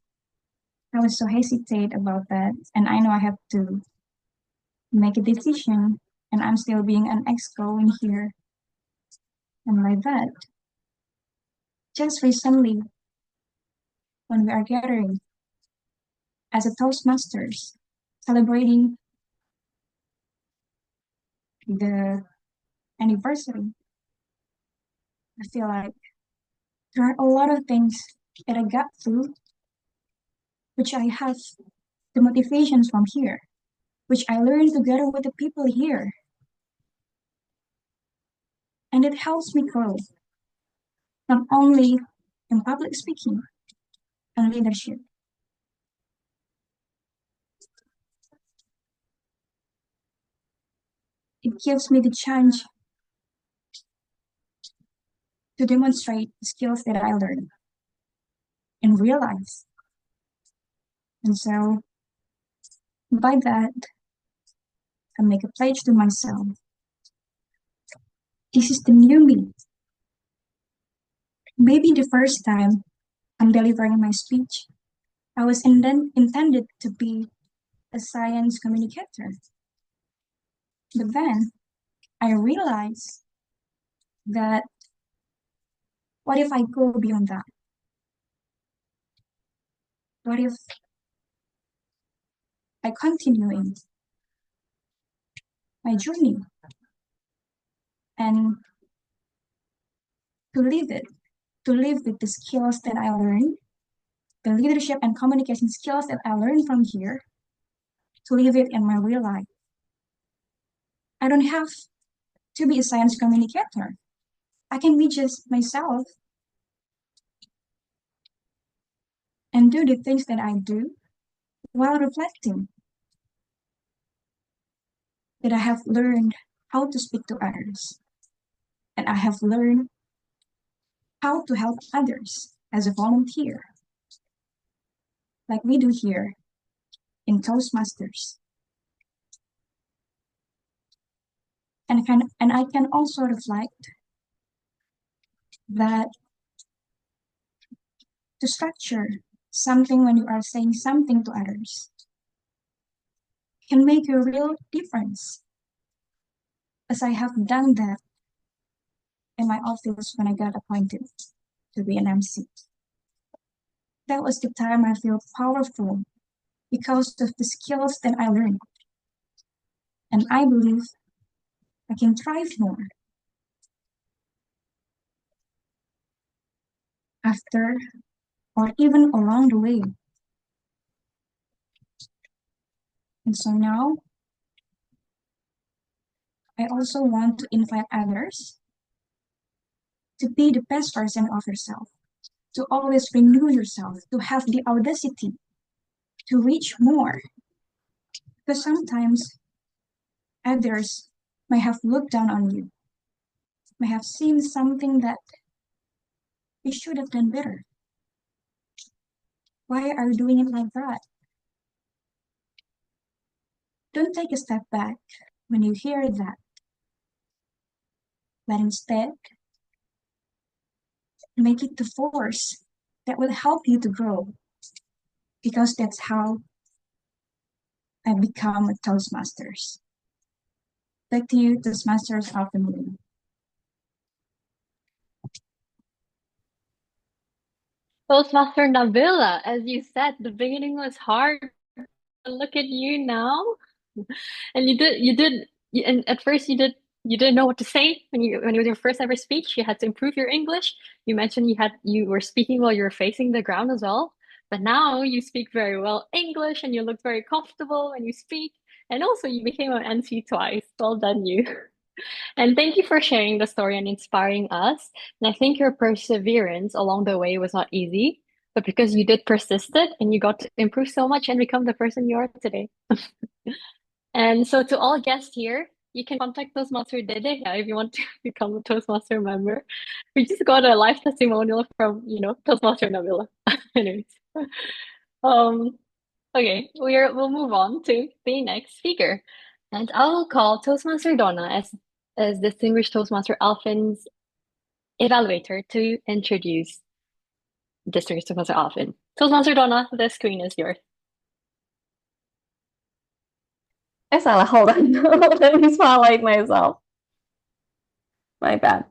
I was so hesitate about that, and I know I have to make a decision, and I'm still being an exco in here. And like that, just recently, when we are gathering as a Toastmasters, celebrating the anniversary, I feel like there are a lot of things that I got through, which I have the motivations from here, which I learned together with the people here. And it helps me grow, not only in public speaking and leadership. It gives me the chance to demonstrate the skills that I learned in real life. And so by that, I make a pledge to myself. This is the new me. Maybe the first time I'm delivering my speech, I was intended to be a science communicator. But then I realized that what if I go beyond that? What if I continue in my journey and to live with the skills that I learned, the leadership and communication skills that I learned from here, to live it in my real life. I don't have to be a science communicator. I can be just myself and do the things that I do while reflecting that I have learned how to speak to others, and I have learned how to help others as a volunteer, like we do here in Toastmasters. And I can also reflect that to structure something when you are saying something to others can make a real difference, as I have done that in my office when I got appointed to be an MC. That was the time I feel powerful because of the skills that I learned. And I believe I can thrive more after or even along the way. And so now, I also want to invite others to be the best version of yourself, to always renew yourself, to have the audacity to reach more. Because sometimes others may have looked down on you, may have seen something that you should have done better. Why are you doing it like that? Don't take a step back when you hear that, but instead, make it the force that will help you to grow, because that's how I become a Toastmasters. Back to you, Toastmasters of the meeting. Toastmaster Nabila, as you said, the beginning was hard. Look at you now. And and at first you didn't know what to say when it was your first ever speech. You had to improve your English. You mentioned you were speaking while you were facing the ground as well. But now you speak very well English and you look very comfortable when you speak. And also you became an NC twice. Well done, you. And thank you for sharing the story and inspiring us. And I think your perseverance along the way was not easy, but because you did persisted and you got to improve so much and become the person you are today. And so to all guests here, you can contact Toastmaster Dedeh if you want to become a Toastmaster member. We just got a live testimonial from, Toastmaster Nabila. Anyways. Okay, we'll move on to the next speaker. And I'll call Toastmaster Donna as Distinguished Toastmaster Alfin's Evaluator to introduce Distinguished Toastmaster Alfin. Toastmaster Donna, the screen is yours. Salah, hold on. Let me spotlight myself. My bad.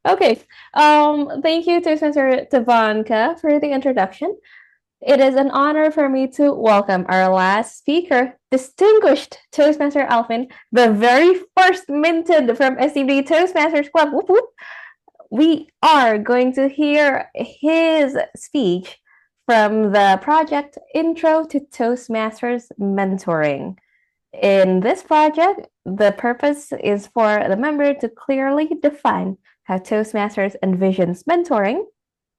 Okay. Thank you to Toastmaster Tivanka for the introduction. It is an honor for me to welcome our last speaker, Distinguished Toastmaster Alfin, the very first minted from SCBD Toastmasters Club. Whoop, whoop. We are going to hear his speech from the project Intro to Toastmasters Mentoring. In this project, the purpose is for the member to clearly define how Toastmasters envisions mentoring,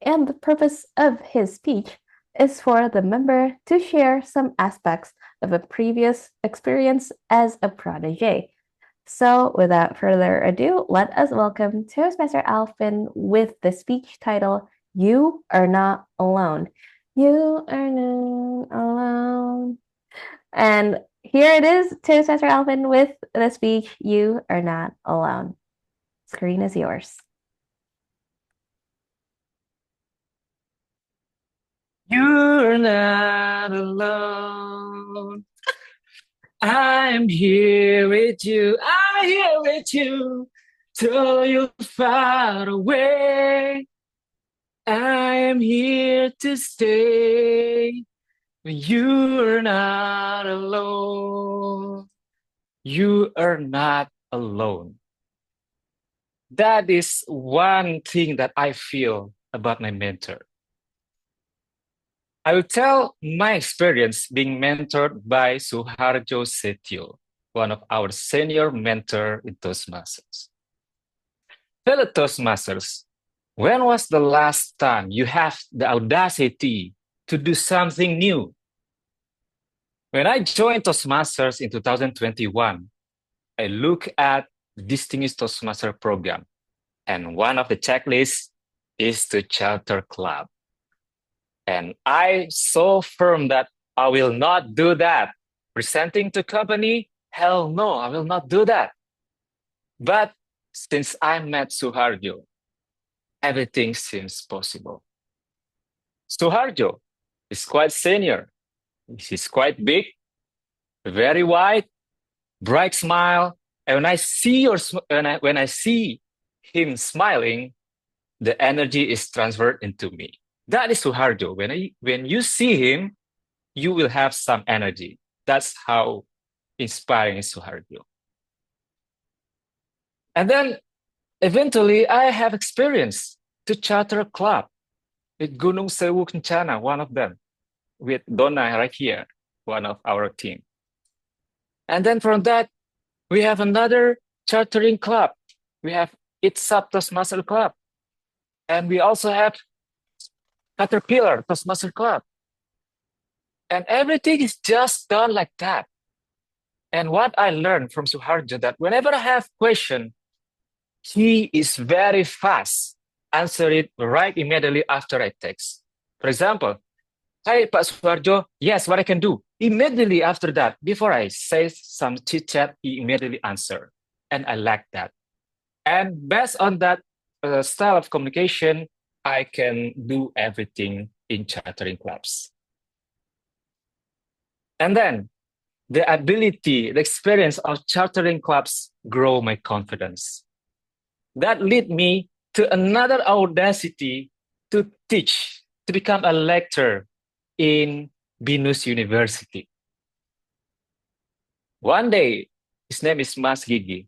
and the purpose of his speech is for the member to share some aspects of a previous experience as a protege. So without further ado, let us welcome Toastmaster Alfin with the speech title, You Are Not Alone. You are not alone. And here it is, Toastmaster Alfin with the speech, You Are Not Alone. Screen is yours. You're not alone. I'm here with you. I'm here with you. Though you're far away, I am here to stay. You're not alone. You are not alone. That is one thing that I feel about my mentor. I will tell my experience being mentored by Suharjo Setio, one of our senior mentor in Toastmasters. Fellow Toastmasters, when was the last time you have the audacity to do something new? When I joined Toastmasters in 2021, I look at the Distinguished Toastmaster program, and one of the checklists is to charter club. And I so firm that I will not do that. Presenting to company, hell no, I will not do that. But since I met Suharjo, everything seems possible. Suharjo is quite senior. He's quite big, very wide, bright smile. And when I see him smiling, the energy is transferred into me. That is Suharjo. When you see him, you will have some energy. That's how inspiring is Suharjo. And then eventually I have experience to charter a club with Gunung Sewu Kencana, one of them, with Donna right here, one of our team. And then from that, we have another chartering club. We have ITSAP Toastmaster Club. And we also have Caterpillar Toastmaster Club. And everything is just done like that. And what I learned from Suharjo that whenever I have question, he is very fast, answer it right immediately after I text. For example, hi, Pak Suharjo, yes, what I can do. Immediately after that, before I say some chit chat, he immediately answer. And I like that. And based on that style of communication, I can do everything in chartering clubs. And then the ability, the experience of chartering clubs grow my confidence. That led me to another audacity to teach, to become a lecturer in Binus University. One day, his name is Mas Gigi,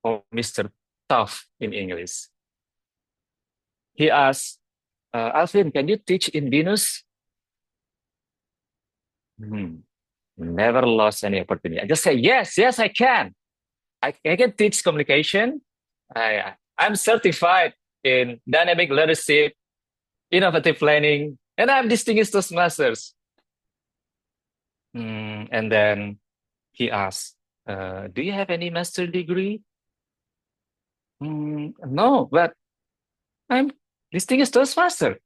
or Mr. Tough in English. He asked, Alfin, can you teach in Binus? Never lost any opportunity. I just say, yes, I can. I can teach communication. I'm certified in dynamic leadership, innovative planning, and I'm distinguished Toastmasters. And then he asked, do you have any master degree? No, but I'm distinguished Toastmaster.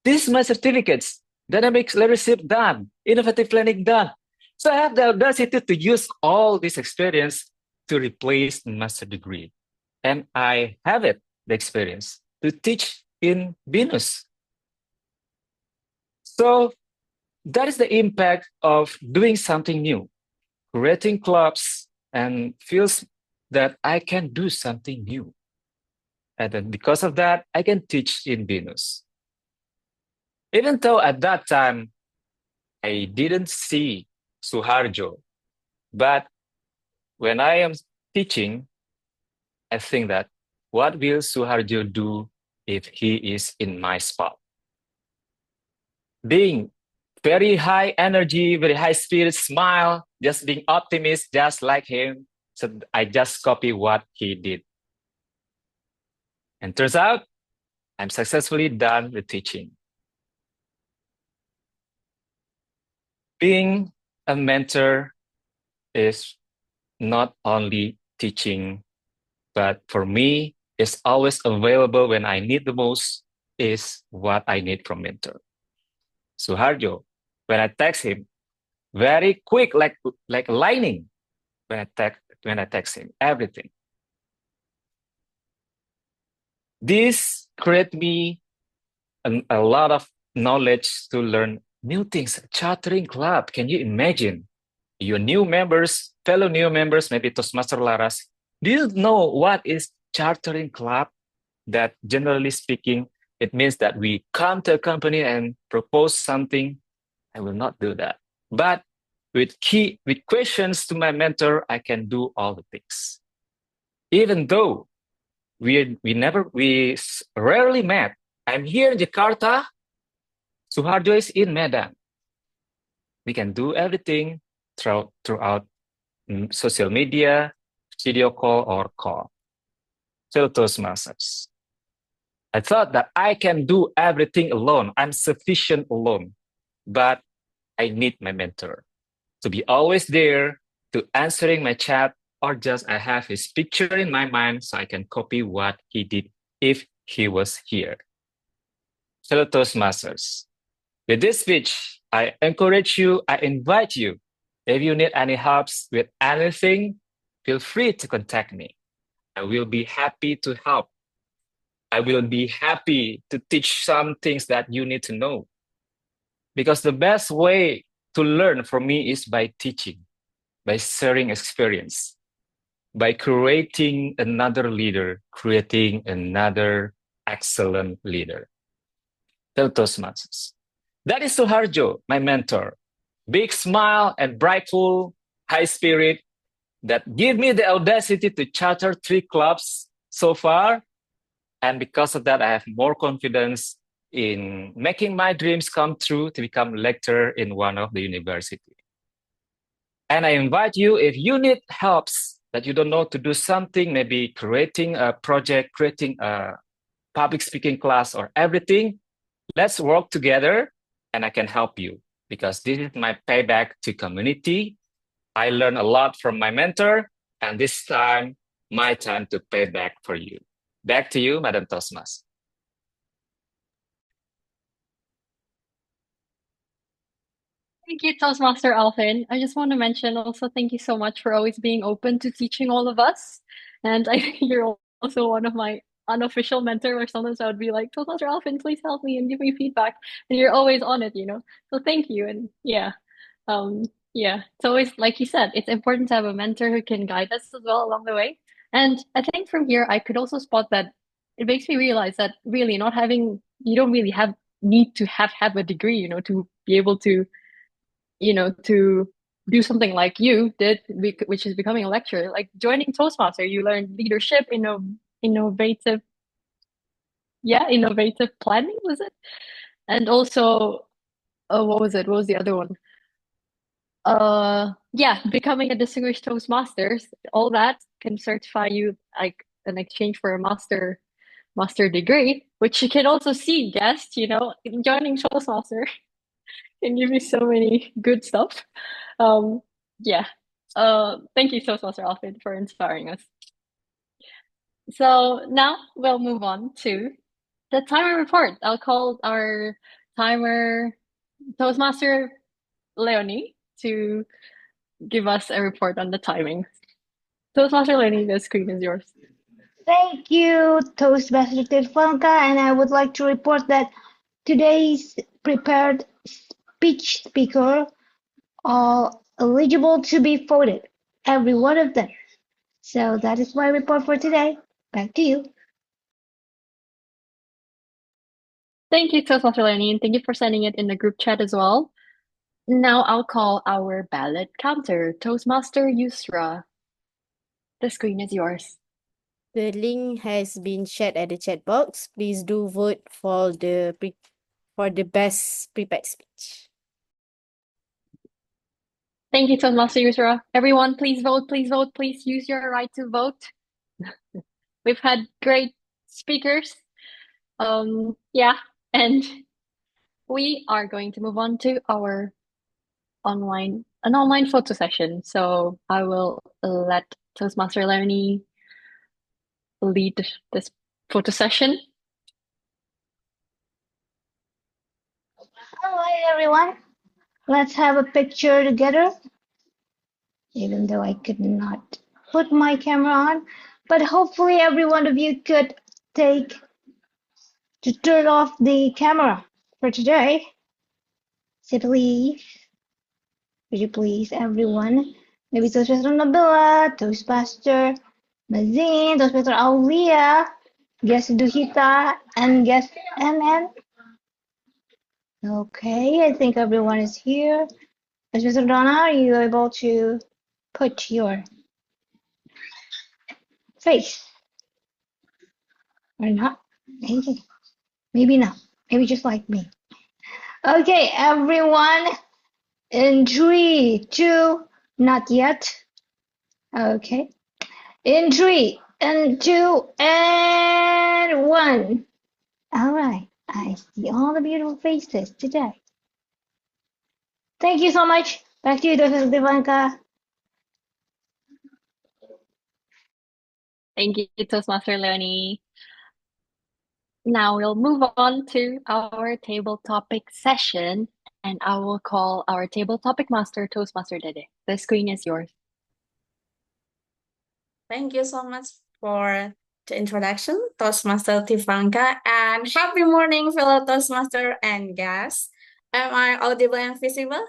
This is my certificates. Dynamic leadership done, innovative planning done. So I have the audacity to use all this experience to replace master degree. And I have it, the experience, to teach in Binus. So that is the impact of doing something new, creating clubs, and feels that I can do something new. And then because of that, I can teach in Binus. Even though at that time, I didn't see Suharjo, but when I am teaching, I think that what will Suharjo do if he is in my spot? Being very high energy, very high spirit, smile, just being optimist, just like him. So I just copy what he did. And turns out, I'm successfully done with teaching. Being a mentor is not only teaching, but for me, it's always available when I need the most is what I need from mentor. Suharjo, when I text him, very quick, like lightning. When I text him, everything. This create me a lot of knowledge to learn new things. Chartering club, can you imagine? Your new members, fellow new members, maybe Toastmaster Laras, do you know what is chartering club? That generally speaking, it means that we come to a company and propose something. I will not do that. But with questions to my mentor, I can do all the things. Even though we rarely met. I'm here in Jakarta. Suharjo is in Medan. We can do everything throughout social media, video call, or call. So Toastmasters. I thought that I can do everything alone. I'm sufficient alone, but I need my mentor to be always there to answering my chat, or just I have his picture in my mind so I can copy what he did if he was here. Fellow Toastmasters, with this speech, I encourage you, I invite you, if you need any helps with anything, feel free to contact me. I will be happy to help. I will be happy to teach some things that you need to know. Because the best way to learn from me is by teaching, by sharing experience, by creating another leader, creating another excellent leader. Toastmasters. That is Suharjo, my mentor. Big smile and brightful, high spirit that give me the audacity to charter 3 clubs so far. And because of that, I have more confidence in making my dreams come true to become lecturer in one of the university. And I invite you, if you need helps that you don't know to do something, maybe creating a project, creating a public speaking class or everything, let's work together and I can help you because this is my payback to community. I learned a lot from my mentor and this time, my time to pay back for you. Back to you, Madam Toastmaster. Thank you, Toastmaster Alfin. I just want to mention also thank you so much for always being open to teaching all of us. And I think you're also one of my unofficial mentor where sometimes I would be like, Toastmaster Alfin, please help me and give me feedback. And you're always on it, you know? So thank you. And yeah, it's always, like you said, it's important to have a mentor who can guide us as well along the way. And I think from here, I could also spot that it makes me realize that really you don't really need to have a degree, you know, to be able to, you know, to do something like you did, which is becoming a lecturer. Like joining Toastmaster, you learn leadership, innovative planning, was it? And also, what was it? What was the other one? Becoming a distinguished Toastmasters, all that can certify you like an exchange for a master degree, which you can also see guest, you know, joining Toastmaster can give you so many good stuff. Thank you, Toastmaster Alfin, for inspiring us. So now we'll move on to the timer report. I'll call our timer Toastmaster Leonie to give us a report on the timing. Toastmaster Leonie, the screen is yours. Thank you, Toastmaster Tivanka, and I would like to report that today's prepared speech speaker are eligible to be voted, every one of them. So that is my report for today. Back to you. Thank you, Toastmaster Leonie, and thank you for sending it in the group chat as well. Now I'll call our ballot counter, Toastmaster Yusra. The screen is yours. The link has been shared at the chat box. Please do vote for the best prepared speech. Thank you, Toastmaster Yusra. Everyone, please vote, please vote, please use your right to vote. We've had great speakers. And we are going to move on to our online photo session. So I will let Toastmaster Leonie lead this photo session. All right, everyone. Let's have a picture together. Even though I could not put my camera on, but hopefully every one of you could take to turn off the camera for today. So please, would you please, everyone? Maybe Toastmaster Nabila, Toastmaster Mazin, Toastmaster Aulia, guest Duhita, and guest MN. Okay, I think everyone is here. Toastmaster Donna, are you able to put your face or not? Maybe not. Maybe just like me. Okay, everyone. In 3, 2, not yet. Okay. In 3, and 2, and 1. All right. I see all the beautiful faces today. Thank you so much. Back to you, Dr. Tivanka. Thank you, Toastmaster Leonie. Now we'll move on to our table topic session, and I will call our table topic master, Toastmaster Dedeh. The screen is yours. Thank you so much for the introduction, Toastmaster Tivanka, and happy morning, fellow Toastmaster and guests. Am I audible and visible?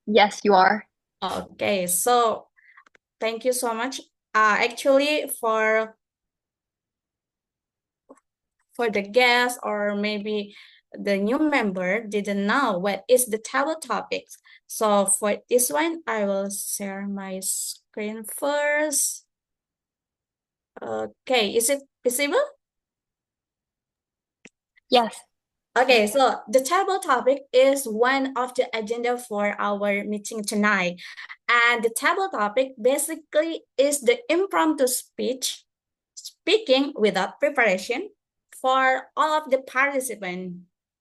Yes, you are. Okay, so thank you so much. Actually, for the guest or maybe the new member didn't know what is the table topics. So for this one, I will share my screen first. Okay, is it visible? Yes. Okay, so the table topic is one of the agenda for our meeting tonight. And the table topic basically is the impromptu speaking without preparation for all of the participants.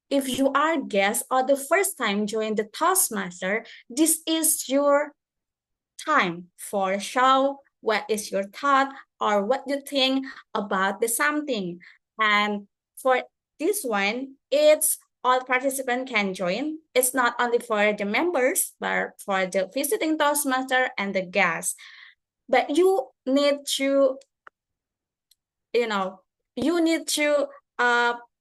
If you are a guest or the first time join the Toastmaster, this is your time for show what is your thought or what you think about the something. And for this one, it's all participants can join. It's not only for the members, but for the visiting Toastmaster and the guests. But you need to, you need to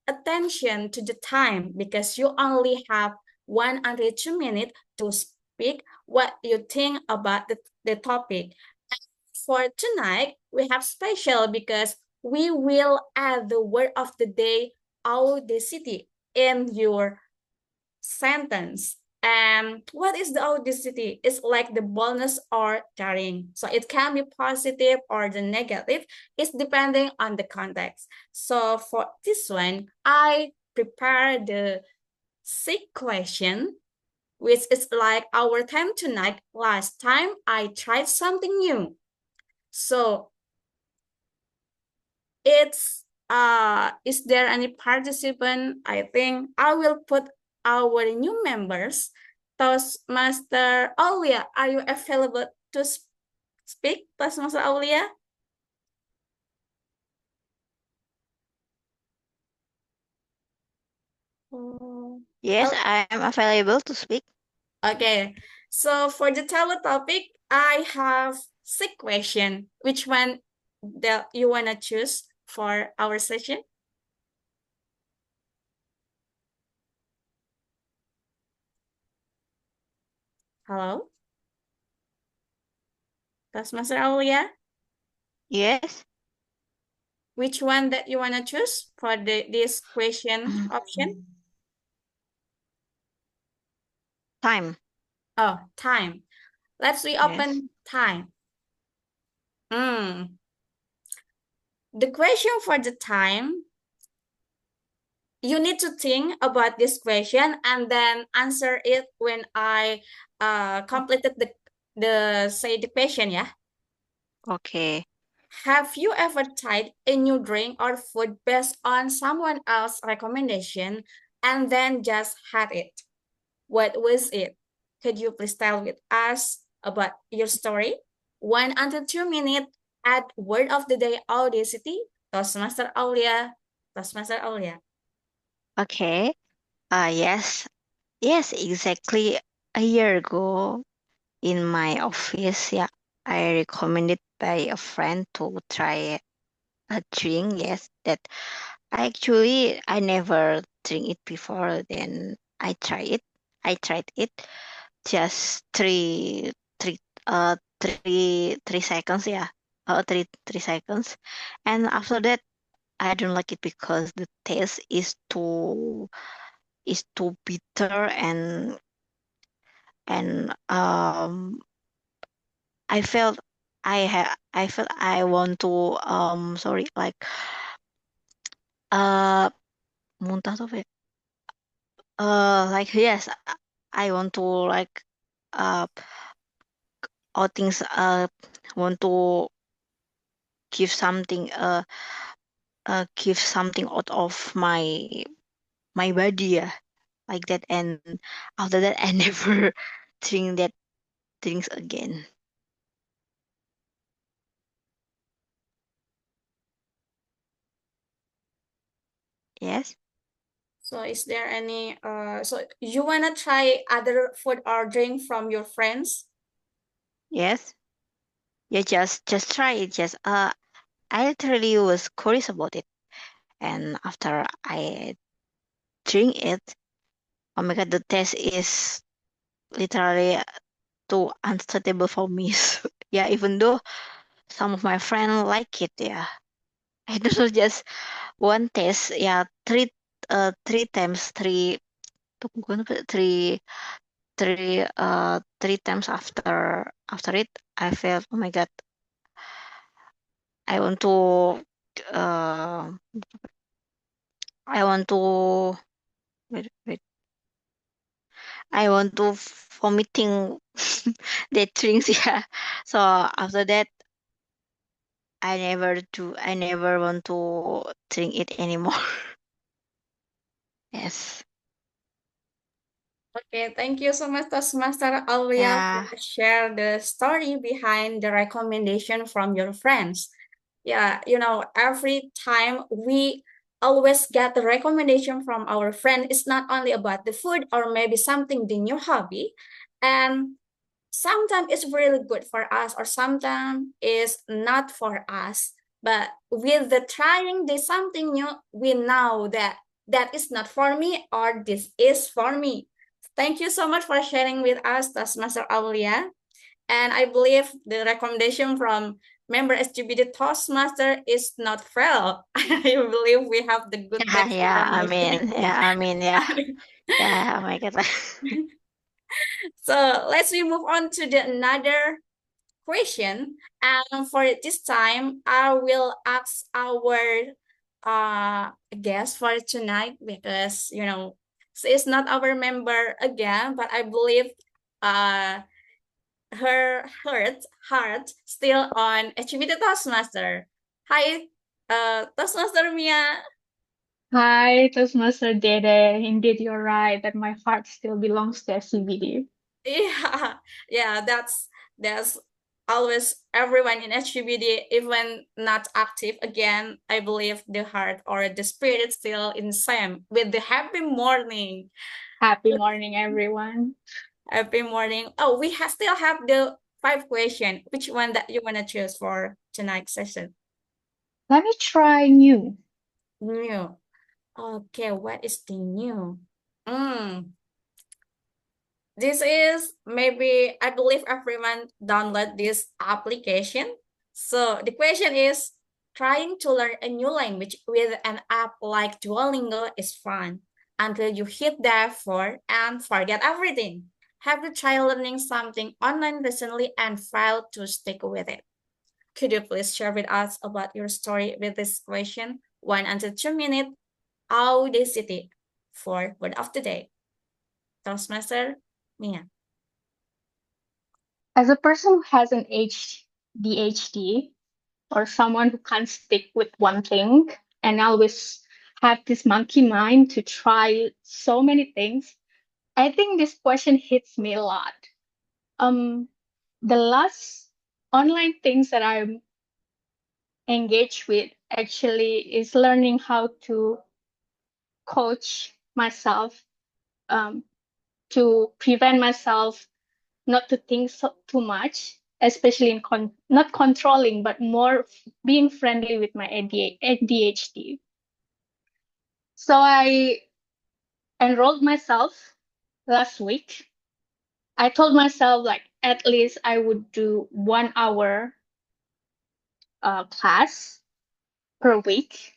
attention to the time because you only have 102 minutes to speak what you think about the topic. For tonight, we have special because we will add the word of the day, Audacity, in your sentence. And what is the Audacity? It's like the bonus or daring. So it can be positive or the negative. It's depending on the context. So for this one, I prepare the 6 question, which is like our time tonight. Last time, I tried something new. So it's is there any participant? I think I will put our new members. Toastmaster Aulia, are you available to speak, Toastmaster Aulia? Yes, I am available to speak. Okay, so for the table topic, I have 6 questions. Which one that you want to choose for our session? Hello? Toastmaster Aulia? Yes. Which one that you want to choose for this question option? Time. Oh, time. Let's reopen time. The question for the time, you need to think about this question and then answer it when I completed the question, yeah? Okay. Have you ever tried a new drink or food based on someone else's recommendation and then just had it? What was it? Could you please tell with us about your story? 1 until 2 minutes at word of the day Audacity. Toastmaster Aulia. Toastmaster Aulia. Okay. Yes. Yes, exactly a year ago in my office, yeah, I recommended by a friend to try a drink. Yes, that I never drink it before. Then I try it. I tried it just three seconds. Yeah, three seconds, and after that I don't like it because the taste is too bitter and I felt I felt I want to sorry like uh muntah tuh apa ya? Like yes I want to like uh all things want to give something give something out of my body, yeah, like that, and after that I never drink that drinks again. Yes. So is there any so you wanna try other food or drink from your friends? Yes. Yeah, just try it. Just I literally was curious about it, and after I drink it, oh my god, the taste is literally too unsuitable for me. So, yeah, even though some of my friends like it, yeah, I don't know, just one taste, yeah, three times three times after it, I felt, oh my god, I want to uh I want to wait. I want to vomiting the drinks, yeah. So after that I never want to drink it anymore. Yes. Okay, thank you so much, Toastmaster Aulia, Yeah. for share the story behind the recommendation from your friends. Yeah, you know, every time we always get the recommendation from our friend, it's not only about the food or maybe something the new hobby, and sometimes it's really good for us or sometimes it's not for us. But with the trying the something new, we know that that is not for me or this is for me. Thank you so much for sharing with us, Toastmaster Aulia. And I believe the recommendation from member SCBD Toastmaster is not fail. I believe we have the good Yeah, text yeah, from the team. yeah. Yeah, oh my god. So let's move on to the another question. And for this time, I will ask our guest for tonight because you know she is not our member again, but I believe her heart still on HBT Toastmaster. Hi, Toastmaster Mia. Hi, Toastmaster Dedeh. Indeed, you're right that my heart still belongs to SCBD. Yeah, that's always everyone in HBD, even not active again. I believe the heart or the spirit still in same with the happy morning. Happy morning, everyone. Happy morning. Oh, we still have the 5 question. Which one that you wanna choose for tonight's session? Let me try new. New. Okay, what is the new? This is maybe I believe everyone download this application. So the question is trying to learn a new language with an app like Duolingo is fun until you hit that for and forget everything. Have you tried learning something online recently and failed to stick with it? Could you please share with us about your story with this question? 1 until 2 minutes. Audacity for word of the day. Toastmaster Mia. As a person who has an ADHD or someone who can't stick with one thing and always have this monkey mind to try so many things, I think this question hits me a lot. The last online things that I'm engaged with actually is learning how to coach myself, to prevent myself not to think too much, especially in not controlling, but more being friendly with my ADHD. So I enrolled myself last week. I told myself like at least I would do 1 hour class per week.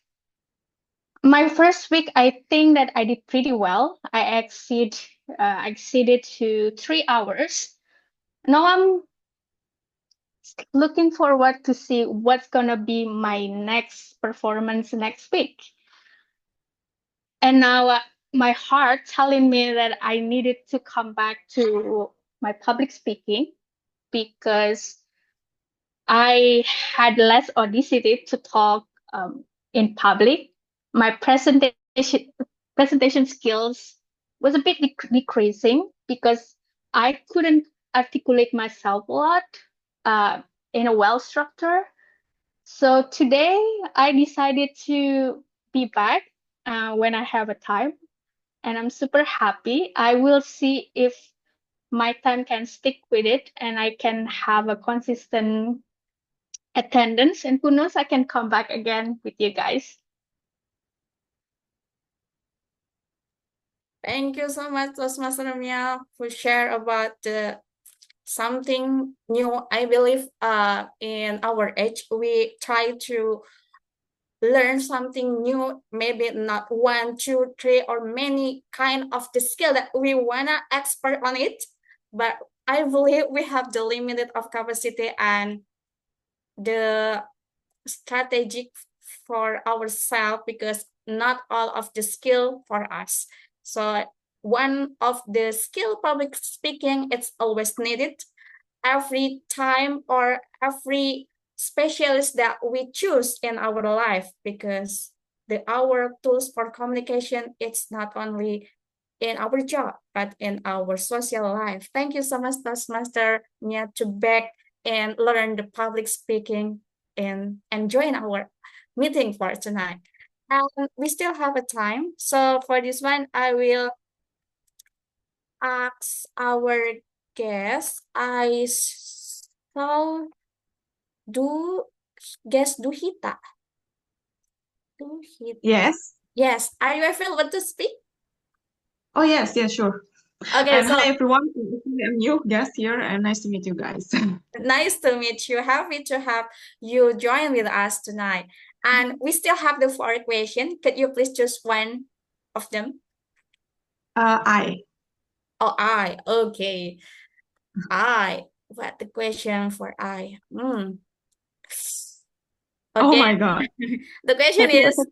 My first week, I think that I did pretty well. I exceeded to 3 hours. Now I'm looking forward to see what's gonna be my next performance next week. And now my heart telling me that I needed to come back to my public speaking because I had less audacity to talk in public. My presentation skills was a bit decreasing because I couldn't articulate myself a lot in a well structure. So today I decided to be back when I have a time, and I'm super happy. I will see if my time can stick with it and I can have a consistent attendance, and who knows, I can come back again with you guys. Thank you so much, Toastmaster Mia, for share about the something new. I believe in our age we try to learn something new, maybe not 1, 2, 3, or many kind of the skill that we wanna expert on it. But I believe we have the limited of capacity and the strategic for ourselves because not all of the skill for us. So one of the skill public speaking, it's always needed every time or every specialist that we choose in our life because our tools for communication, it's not only in our job, but in our social life. Thank you so much, Toastmaster Nia, to back and learn the public speaking and join our meeting for tonight. And we still have a time. So for this one, I will ask our guest. I saw Duhita. Yes. Yes. Are you available to speak? Oh, yes, sure. Okay, And so hi, everyone. I'm new guest here, and nice to meet you guys. nice to meet you. Happy to have you join with us tonight. And we still have the 4 questions. Could you please choose one of them? I. Oh, I. Okay. I. What the question for I? Oh Okay. my God. The question Have you is, ever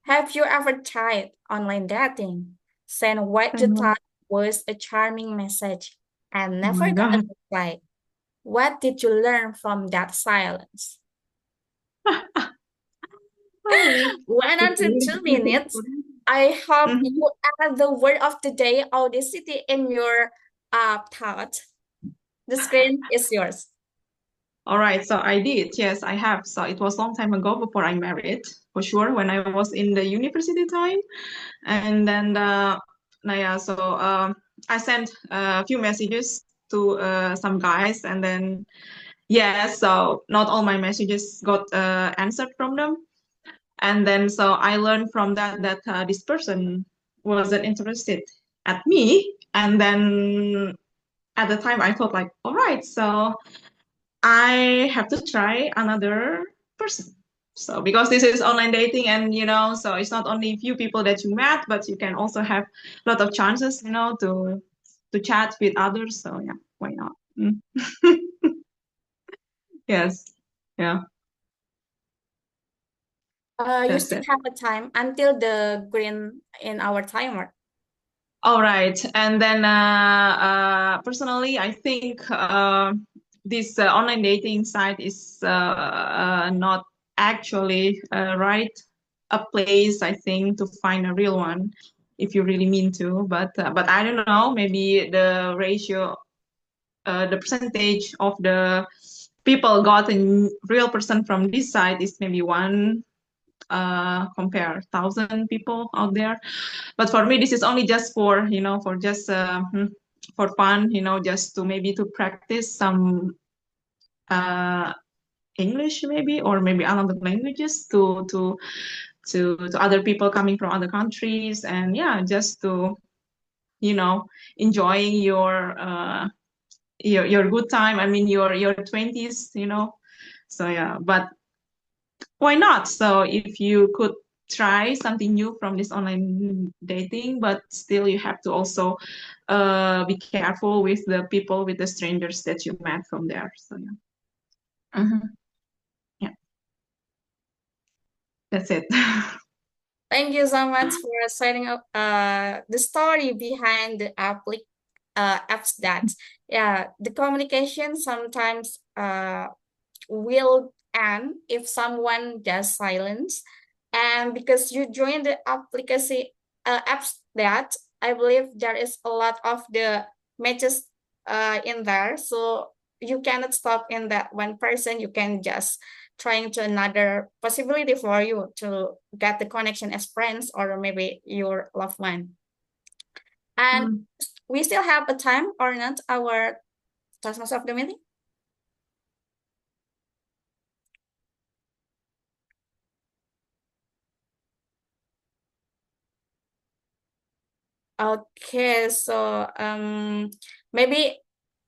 have you ever tried online dating? Send what you thought was a charming message and Oh never my got a God. reply. What did you learn from that silence? 1 until 2 minutes. I hope you add the word of the day, Audacity, in your thought. The screen is yours. All right, so I did. Yes, I have. So it was a long time ago before I married, for sure, when I was in the university time. And then, I sent a few messages to some guys, and then, so not all my messages got answered from them. And then, so I learned from that this person wasn't interested at me. And then at the time, I thought like, all right, so I have to try another person. So because this is online dating, and so it's not only few people that you met, but you can also have a lot of chances, to chat with others. So yeah, why not? Yes, yeah. You That's still it. have a time until the green in our timer. All right, and then personally, I think this online dating site is not actually right a place, I think, to find a real one. if you really mean to. But I don't know, maybe the ratio, the percentage of the people got a real person from this side is maybe one compare 1,000 people out there. But for me, this is only just for, for just for fun, just to maybe to practice some English maybe, or maybe another languages to other people coming from other countries, and yeah, just to enjoying your good time. I mean your 20s, So yeah, but why not? So if you could try something new from this online dating, but still you have to also be careful with the people, with the strangers that you met from there. So yeah. Yeah, that's it. Thank you so much for setting up the story behind the apps that the communication sometimes will end if someone just silence. And because you join the apps that, I believe there is a lot of the matches in there. So you cannot stop in that one person. You can just trying to another possibility for you to get the connection as friends or maybe your loved one. And we still have a time or not, our Toastmasters of the meeting? Okay, so maybe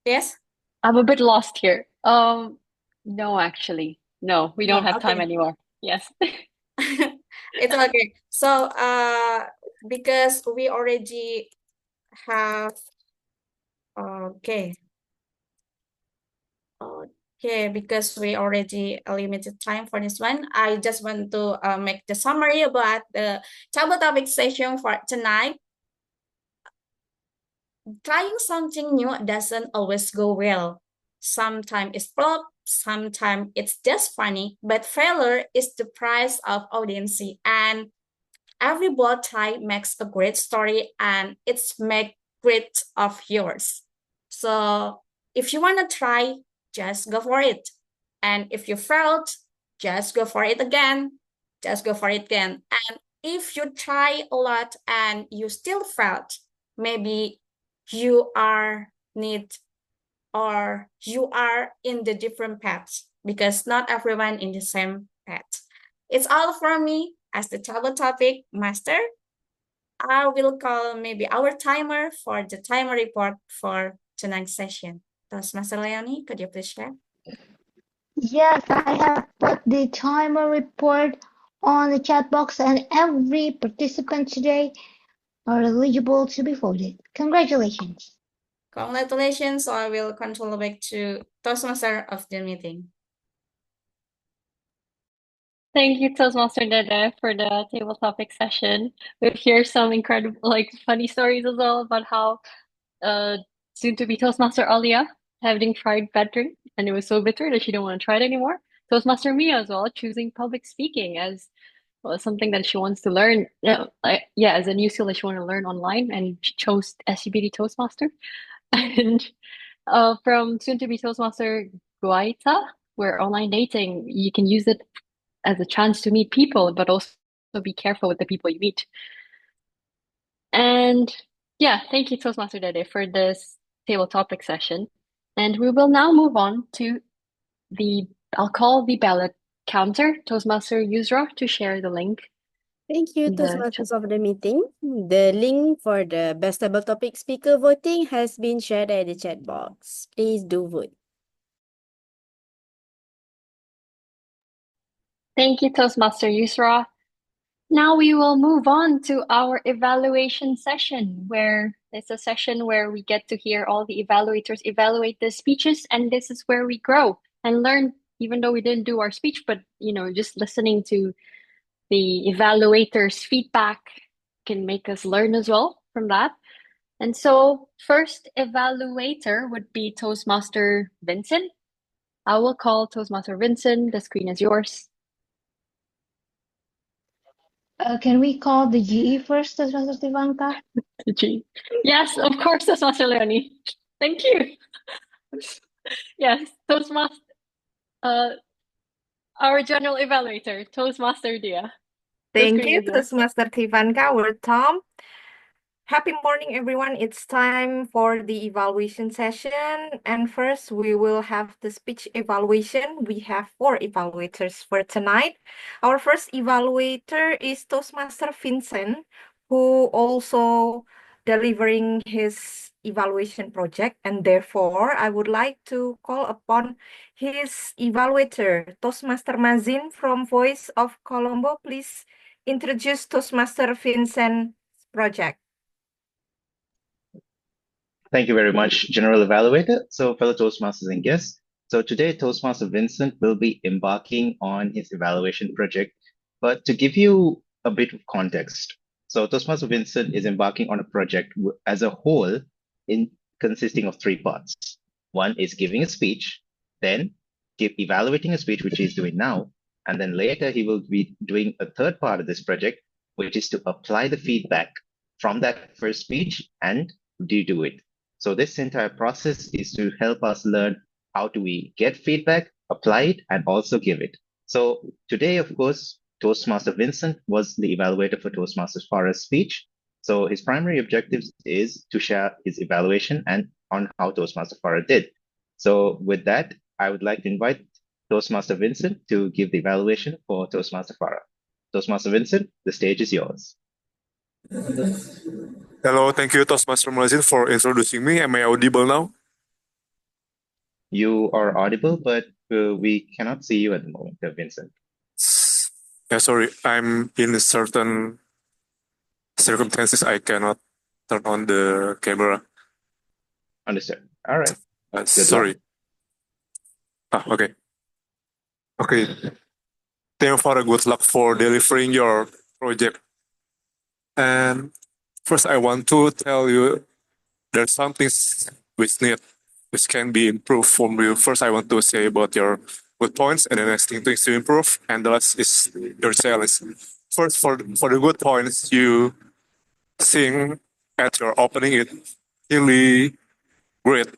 yes. I'm a bit lost here. No, actually, no, we don't have time Okay. anymore. Yes. It's okay. So because we already have okay. Okay, because we already a limited time for this one, I just want to make the summary about the table topic session for tonight. Trying something new doesn't always go well. Sometimes it's flop, sometimes it's just funny, but failure is the price of audience, and every bold try makes a great story, and it's make great of yours. So if you want to try, just go for it. And if you failed, just go for it again. Just go for it again. And if you try a lot and you still failed, maybe you are you are in the different paths, because not everyone in the same path. It's all from me as the table topic master. I will call maybe our timer for the timer report for tonight's session. Toastmaster Leonie, could you please share? Yes, I have put the timer report on the chat box, and every participant today are eligible to be voted. Congratulations. Congratulations. So I will control back to Toastmaster of the meeting. Thank you, Toastmaster Dedeh, for the table topic session. We've heard some incredible, funny stories as well about how soon-to-be Toastmaster Alia having tried veteran, and it was so bitter that she didn't want to try it anymore. Toastmaster Mia as well, choosing public speaking as something that she wants to learn. As a new skill that she wanted to learn online, and she chose SCBD Toastmaster. And from soon-to-be Toastmaster Guaita, where online dating, you can use it as a chance to meet people, but also be careful with the people you meet. And thank you, Toastmaster Dedeh, for this table topic session. And we will now move on to I'll call the ballot counter, Toastmaster Yusra, to share the link. Thank you, Toastmasters of the meeting. The link for the best table topic speaker voting has been shared at the chat box. Please do vote. Thank you, Toastmaster Yusra. Now we will move on to our evaluation session, where it's a session where we get to hear all the evaluators evaluate the speeches, and this is where we grow and learn, even though we didn't do our speech, but just listening to the evaluators' feedback can make us learn as well from that. And so first evaluator would be Toastmaster Vincent. I will call Toastmaster Vincent. The screen is yours. Can we call the GE first, Toastmaster Tivanka? The G. Yes, of course, Toastmaster Leonie. Thank you. Yes, Toastmaster, our general evaluator, Toastmaster Dyah. The Thank screen you, is yours. Toastmaster Tivanka. We're Tom. Happy morning, everyone. It's time for the evaluation session. And first, we will have the speech evaluation. We have 4 evaluators for tonight. Our first evaluator is Toastmaster Vincent, who also delivering his evaluation project. And therefore, I would like to call upon his evaluator, Toastmaster Mazin from Voice of Colombo. Please introduce Toastmaster Vincent's project. Thank you very much, General Evaluator. So, fellow Toastmasters and guests, so today Toastmaster Vincent will be embarking on his evaluation project. But to give you a bit of context, so Toastmaster Vincent is embarking on a project as a whole consisting of 3 parts. One is giving a speech, then evaluating a speech, which he's doing now, and then later he will be doing a 3rd part of this project, which is to apply the feedback from that first speech and redo it. So this entire process is to help us learn how do we get feedback, apply it, and also give it. So today, of course, Toastmaster Vincent was the evaluator for Toastmaster Farah's speech. So his primary objective is to share his evaluation and on how Toastmaster Farah did. So with that, I would like to invite Toastmaster Vincent to give the evaluation for Toastmaster Farah. Toastmaster Vincent, the stage is yours. Hello, thank you, Toastmaster Mazin, for introducing me. Am I audible now? You are audible, but we cannot see you at the moment, Vincent. Yeah, sorry, I'm in certain circumstances I cannot turn on the camera. Understood. All right. Sorry. Okay. Okay. Thank you for a good luck for delivering your project. And first, I want to tell you there's some things which can be improved from you. First, I want to say about your good points, and the next thing is to improve, and the last is your challenge. First, for the good points, you sing at your opening it really great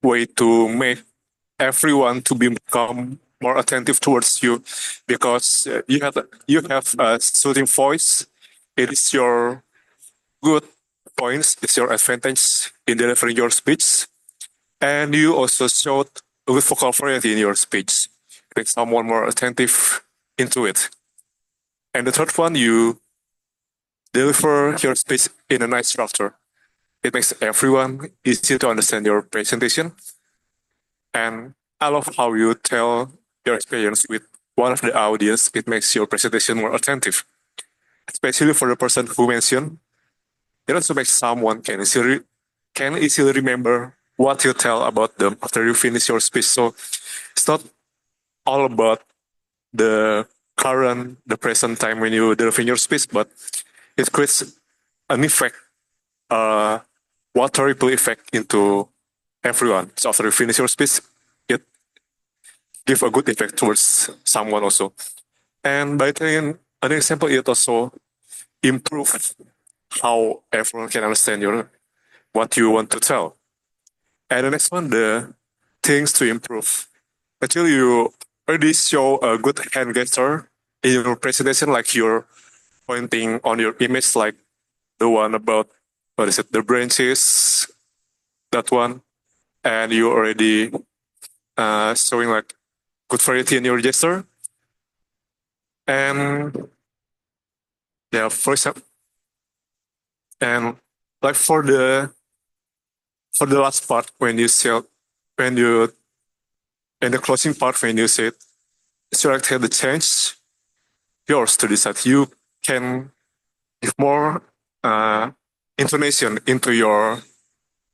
way to make everyone to become more attentive towards you, because you have a soothing voice. It is your good points, it's your advantage in delivering your speech, and you also showed a good vocal variety in your speech, make someone more attentive into it. And the third one, you deliver your speech in a nice structure. It makes everyone easy to understand your presentation. And I love how you tell your experience with one of the audience. It makes your presentation more attentive, especially for the person who mentioned. It also makes someone can easily remember what you tell about them after you finish your speech. So it's not all about the present time when you deliver your speech, but it creates an effect, water ripple effect into everyone. So after you finish your speech, it gives a good effect towards someone also. And by telling an example, it also improves how everyone can understand what you want to tell. And the next one, the things to improve. Actually, you already show a good hand gesture in your presentation, like you're pointing on your image, like the one about, the branches, that one. And you already showing like good variety in your gesture. And yeah, for example, and like for the last part, in the closing part, when you said select the change, yours to decide. You can give more intonation into your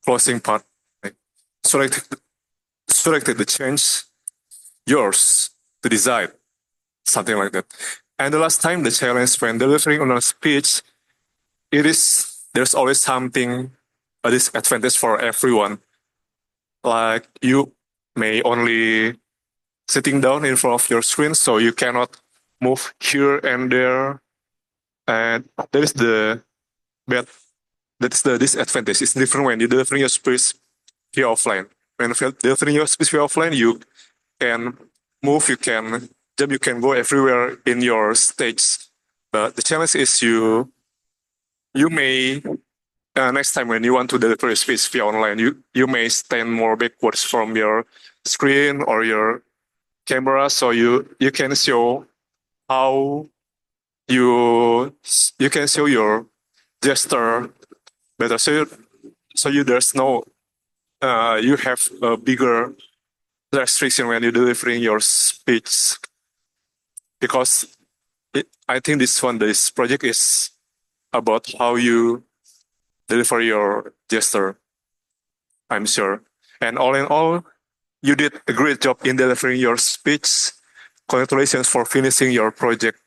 closing part. Like select the change, yours to decide, something like that. And the last time, the challenge when delivering on a speech, there's always something, a disadvantage for everyone. Like you may only sitting down in front of your screen, so you cannot move here and there And that is the bad. That is the disadvantage. It's different when you're delivering your speech via offline. When you're delivering your speech via offline, you can move, you can jump, you can go everywhere in your stage. But the challenge is you may next time when you want to deliver your speech via online, you may stand more backwards from your screen or your camera, so you can show how you can show your gesture better. So you there's no you have a bigger restriction when you're delivering your speech, because I think this project is about how you deliver your gesture, I'm sure. And all in all, you did a great job in delivering your speech. Congratulations for finishing your project.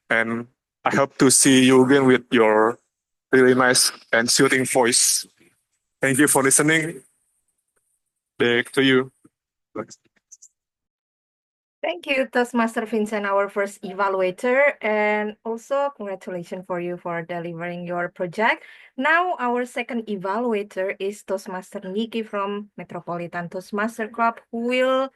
And I hope to see you again with your really nice and soothing voice. Thank you for listening. Back to you. Thank you, Toastmaster Vincent, our first evaluator, and also congratulations for you for delivering your project. Now, our second evaluator is Toastmaster Niki from Metropolitan Toastmaster Club, who will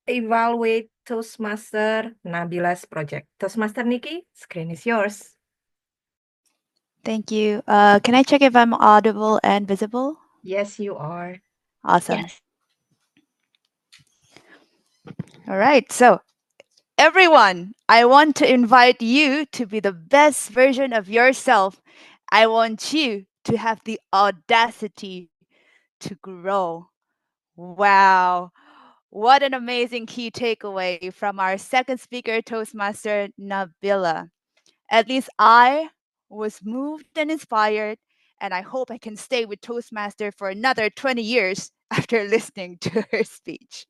evaluate Toastmaster Nabila's project. Toastmaster Niki, screen is yours. Thank you. Can I check if I'm audible and visible? Yes, you are. Awesome. Yes. All right. So, everyone, I want to invite you to be the best version of yourself. I want you to have the audacity to grow. Wow. What an amazing key takeaway from our second speaker, Toastmaster Nabila. At least I was moved and inspired, and I hope I can stay with Toastmaster for another 20 years after listening to her speech.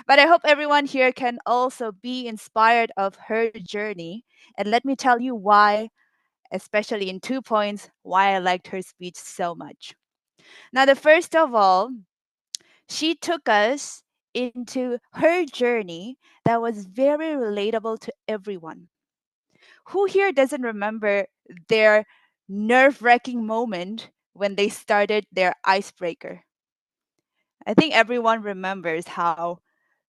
But I hope everyone here can also be inspired of her journey. And let me tell you why, especially in 2 points, why I liked her speech so much. Now, the first of all, she took us into her journey that was very relatable to everyone. Who here doesn't remember their nerve-wracking moment when they started their icebreaker? I think everyone remembers how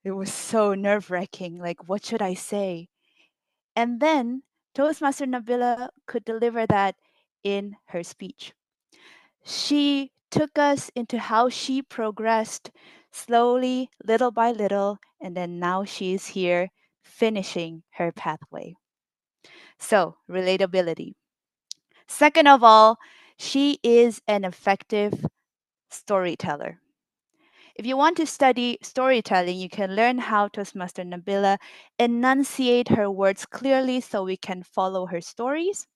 it was so nerve-wracking. Like, what should I say? And then Toastmaster Nabila could deliver that in her speech. She took us into how she progressed slowly, little by little, and then now she's here finishing her pathway. So, relatability. Second of all, she is an effective storyteller. If you want to study storytelling, you can learn how Toastmaster Nabila enunciate her words clearly so we can follow her stories.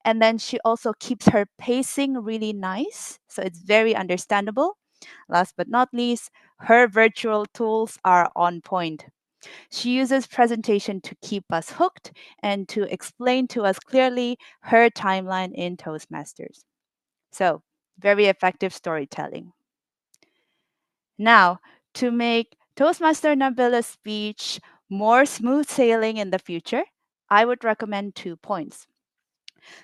And then she also keeps her pacing really nice, so it's very understandable. Last but not least, her virtual tools are on point. She uses presentation to keep us hooked and to explain to us clearly her timeline in Toastmasters. So, very effective storytelling. Now, to make Toastmaster Nabila's speech more smooth sailing in the future, I would recommend 2 points.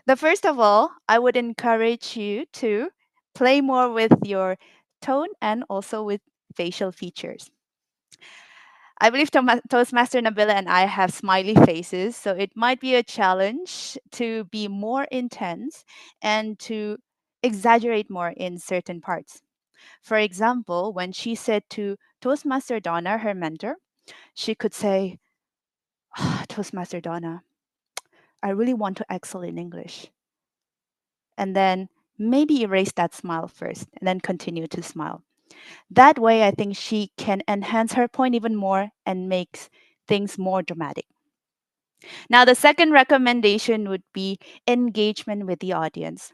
The first of all, I would encourage you to play more with your tone and also with facial features. I believe Toastmaster Nabila and I have smiley faces, so it might be a challenge to be more intense and to exaggerate more in certain parts. For example, when she said to Toastmaster Donna, her mentor, she could say, Toastmaster Donna, I really want to excel in English. And then maybe erase that smile first and then continue to smile. That way, I think she can enhance her point even more and makes things more dramatic. Now, the second recommendation would be engagement with the audience.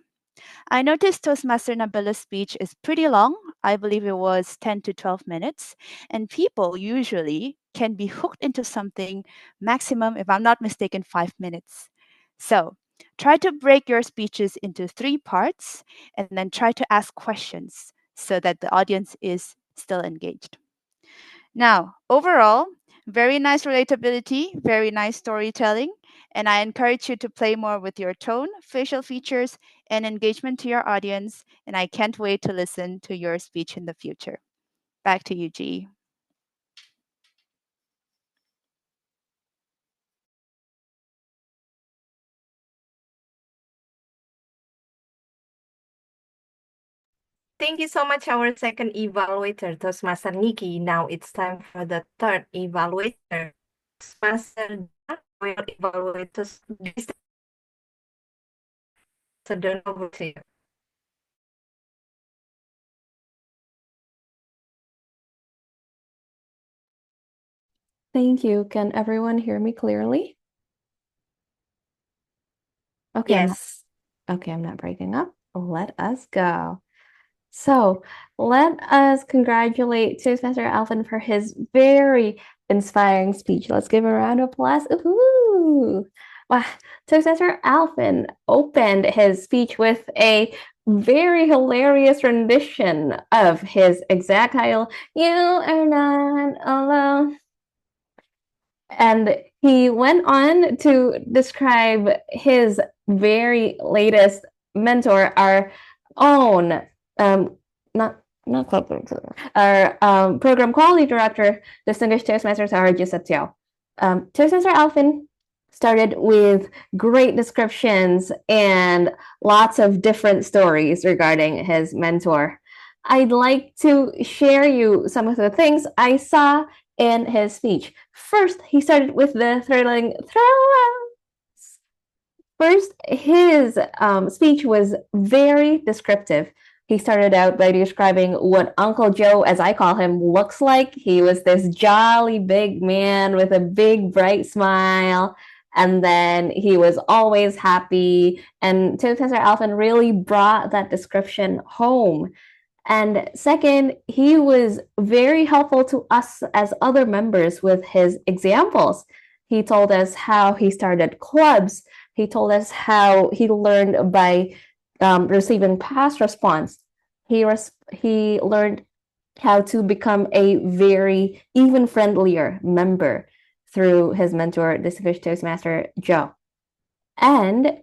I noticed Toastmaster Nabila's speech is pretty long. I believe it was 10 to 12 minutes. And people usually can be hooked into something maximum, if I'm not mistaken, 5 minutes. So try to break your speeches into 3 parts and then try to ask questions so that the audience is still engaged. Now, overall, very nice relatability, very nice storytelling, And I encourage you to play more with your tone, facial features, and engagement to your audience. And I can't wait to listen to your speech in the future. Back to you, G. Thank you so much, our second evaluator, Toastmaster Niki. Now it's time for the third evaluator. Toastmaster Donna will evaluate us. So Donna, over to you. Thank you. Can everyone hear me clearly? Okay, Yes. I'm not breaking up. Let us go. So let us congratulate Toastmaster Alfin for his very inspiring speech. Let's give a round of applause. Ooh. Wow. Toastmaster Alfin opened his speech with a very hilarious rendition of his exact title, You Are Not Alone. And he went on to describe his very latest mentor, our own, not club, our program quality director, distinguished Toastmaster Sarah Gisatio. Toastmaster Alfin started with great descriptions and lots of different stories regarding his mentor. I'd like to share you some of the things I saw in his speech. First, he started with the thrilling thrillers. First, his speech was very descriptive. He started out by describing what Uncle Joe, as I call him, looks like. He was this jolly big man with a big bright smile, and then he was always happy. And Toastmaster Alfin really brought that description home. And second, he was very helpful to us as other members with his examples. He told us how he started clubs. He told us how he learned by receiving past response. He learned how to become a very even friendlier member through his mentor, Distinguished Toastmaster Joe. And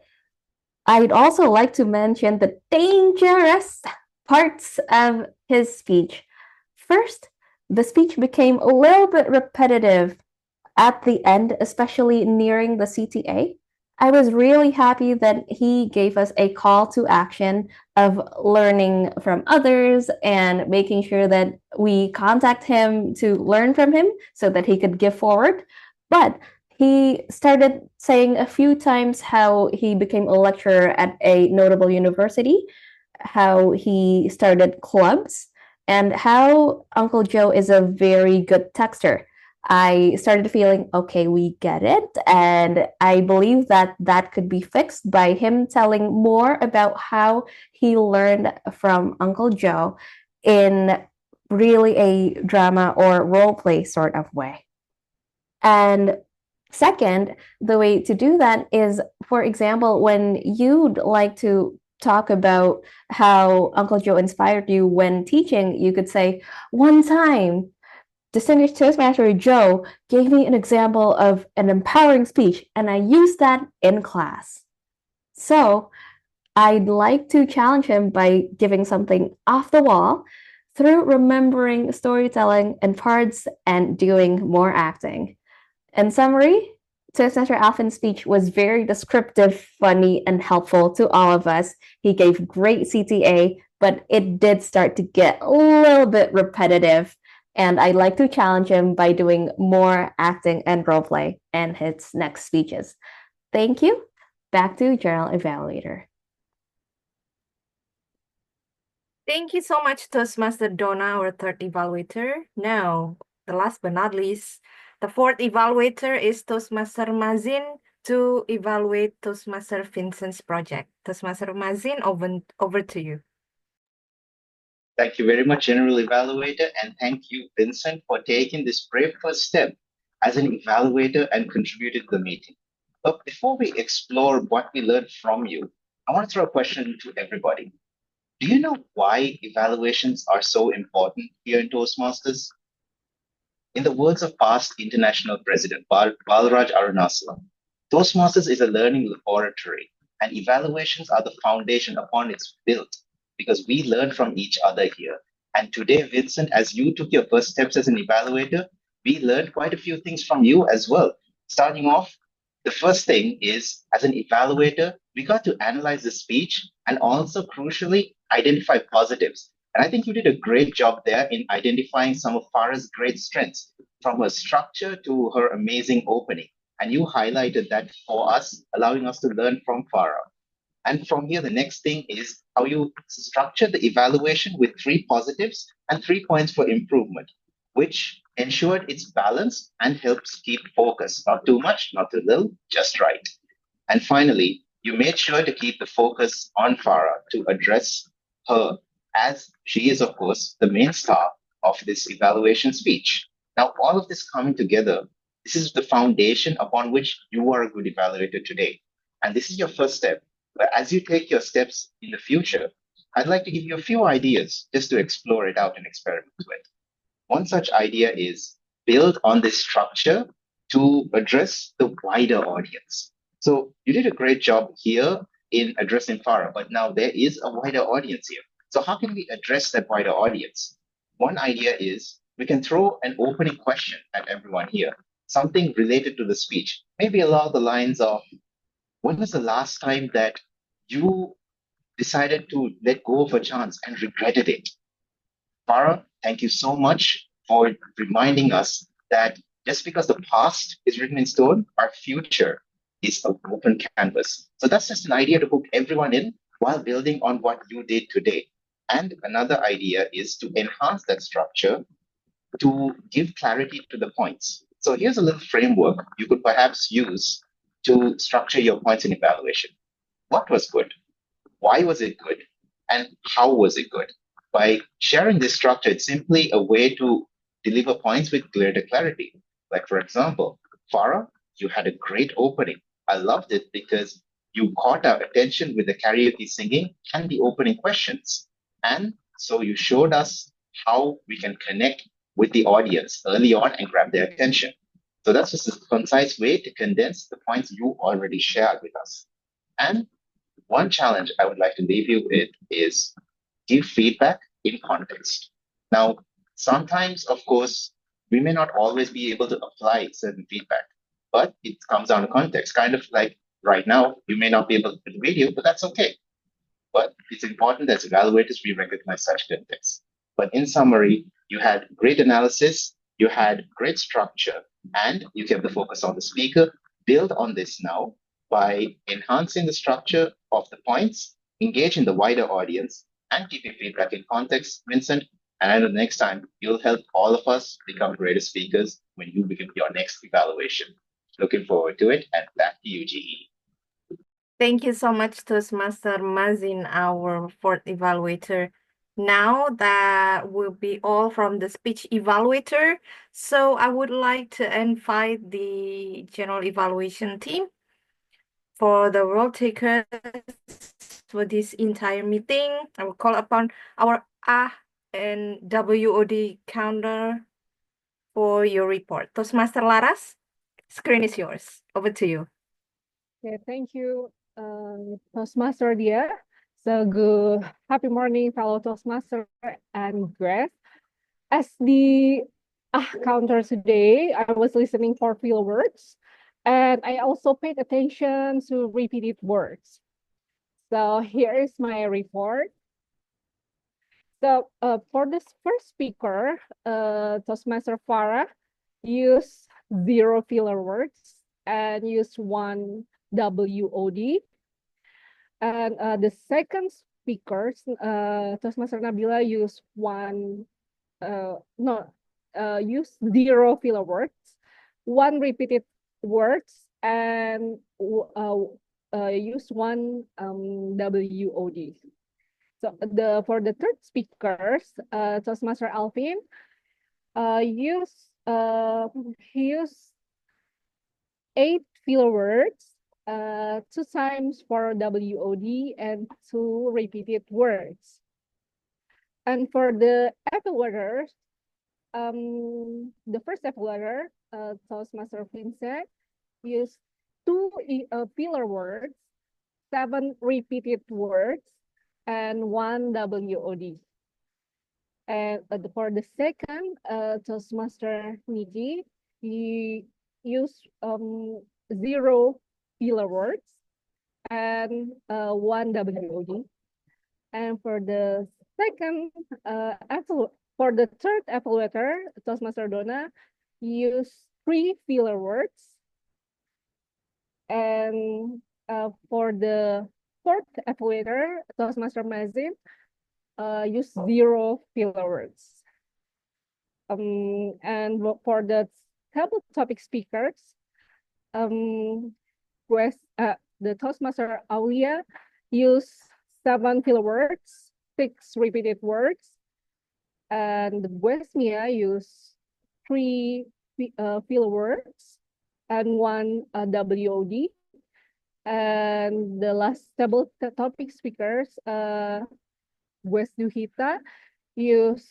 I'd also like to mention the dangerous parts of his speech. First, the speech became a little bit repetitive at the end, especially nearing the CTA. I was really happy that he gave us a call to action of learning from others and making sure that we contact him to learn from him so that he could give forward. But he started saying a few times how he became a lecturer at a notable university, how he started clubs, and how Uncle Joe is a very good texter. I started feeling, okay, we get it. And I believe that that could be fixed by him telling more about how he learned from Uncle Joe in really a drama or role play sort of way. And second, the way to do that is, for example, when you'd like to talk about how Uncle Joe inspired you when teaching, you could say, one time, Distinguished Toastmaster Joe gave me an example of an empowering speech, and I used that in class. So I'd like to challenge him by giving something off the wall through remembering storytelling and parts and doing more acting. In summary, Toastmaster Alfin's speech was very descriptive, funny, and helpful to all of us. He gave great CTA, but it did start to get a little bit repetitive. And I'd like to challenge him by doing more acting and roleplay in his next speeches. Thank you. Back to General Evaluator. Thank you so much, Toastmaster Donna, our third evaluator. Now, the last but not least, the fourth evaluator is Toastmaster Mazin to evaluate Toastmaster Vincent's project. Toastmaster Mazin, over to you. Thank you very much, General Evaluator, and thank you, Vincent, for taking this brave first step as an evaluator and contributing to the meeting. But before we explore what we learned from you, I want to throw a question to everybody. Do you know why evaluations are so important here in Toastmasters? In the words of past international president Balraj Arunachalam, Toastmasters is a learning laboratory, and evaluations are the foundation upon it's built because we learn from each other here. And today, Vincent, as you took your first steps as an evaluator, we learned quite a few things from you as well. Starting off, the first thing is, as an evaluator, we got to analyze the speech and also, crucially, identify positives. And I think you did a great job there in identifying some of Farah's great strengths, from her structure to her amazing opening. And you highlighted that for us, allowing us to learn from Farah. And from here, the next thing is how you structure the evaluation with 3 positives and 3 points for improvement, which ensured it's balanced and helps keep focus. Not too much, not too little, just right. And finally, you made sure to keep the focus on Farah to address her, as she is, of course, the main star of this evaluation speech. Now, all of this coming together, this is the foundation upon which you are a good evaluator today. And this is your first step. But as you take your steps in the future, I'd like to give you a few ideas just to explore it out and experiment with. One such idea is build on this structure to address the wider audience. So you did a great job here in addressing Farah, but now there is a wider audience here. So how can we address that wider audience? One idea is we can throw an opening question at everyone here, something related to the speech, maybe along the lines of, when was the last time that you decided to let go of a chance and regretted it? Farah, thank you so much for reminding us that just because the past is written in stone, our future is an open canvas. So that's just an idea to hook everyone in while building on what you did today. And another idea is to enhance that structure to give clarity to the points. So here's a little framework you could perhaps use to structure your points in evaluation. What was good? Why was it good? And how was it good? By sharing this structure, it's simply a way to deliver points with greater clarity. Like, for example, Farah, you had a great opening. I loved it because you caught our attention with the karaoke singing and the opening questions. And so you showed us how we can connect with the audience early on and grab their attention. So that's just a concise way to condense the points you already shared with us. And one challenge I would like to leave you with is give feedback in context. Now, sometimes, of course, we may not always be able to apply certain feedback, but it comes down to context. Kind of like right now, you may not be able to put a video, but that's okay. But it's important as evaluators, we recognize such context. But in summary, you had great analysis, you had great structure, and you kept the focus on the speaker. Build on this now by enhancing the structure of the points, engage in the wider audience, and keeping feedback in context, Vincent. And I know next time you'll help all of us become greater speakers when you begin your next evaluation. Looking forward to it, and back to you, GE. Thank you so much, Toastmaster Mazin, our fourth evaluator. Now that will be all from the speech evaluator. So I would like to invite the general evaluation team for the role takers for this entire meeting. I will call upon our Ah and WOD counter for your report. Toastmaster Laras, screen is yours. Over to you. Okay, thank you, Toastmaster Dyah. So good, happy morning, fellow Toastmaster and guests. As the counter today, I was listening for filler words, and I also paid attention to repeated words. So here is my report. So for this first speaker, Toastmaster Farah used 0 filler words and used 1 WOD. And the second speaker, Toastmaster Nabila, used use 0 filler words, 1 repeated words, and use 1 WOD. So for the third speakers, Toastmaster Alfin, he used 8 filler words, 2 times for WOD and 2 repeated words. And for the evaluator, the first evaluator, Toastmaster Vincent, used filler words, 7 repeated words, and 1 WOD. And for the second Toastmaster Niki, he used 0 filler words and 1 WOD. And for the second for the third evaluator, Toastmaster Donna, used 3 filler words. And for the fourth evaluator, Toastmaster Mazin, used 0 filler words. And for the table topic speakers, the Toastmaster Aulia used 7 filler words, 6 repeated words, and the Westmia used 3 filler words and 1 WOD. And the last table topic speakers, West Duhita, used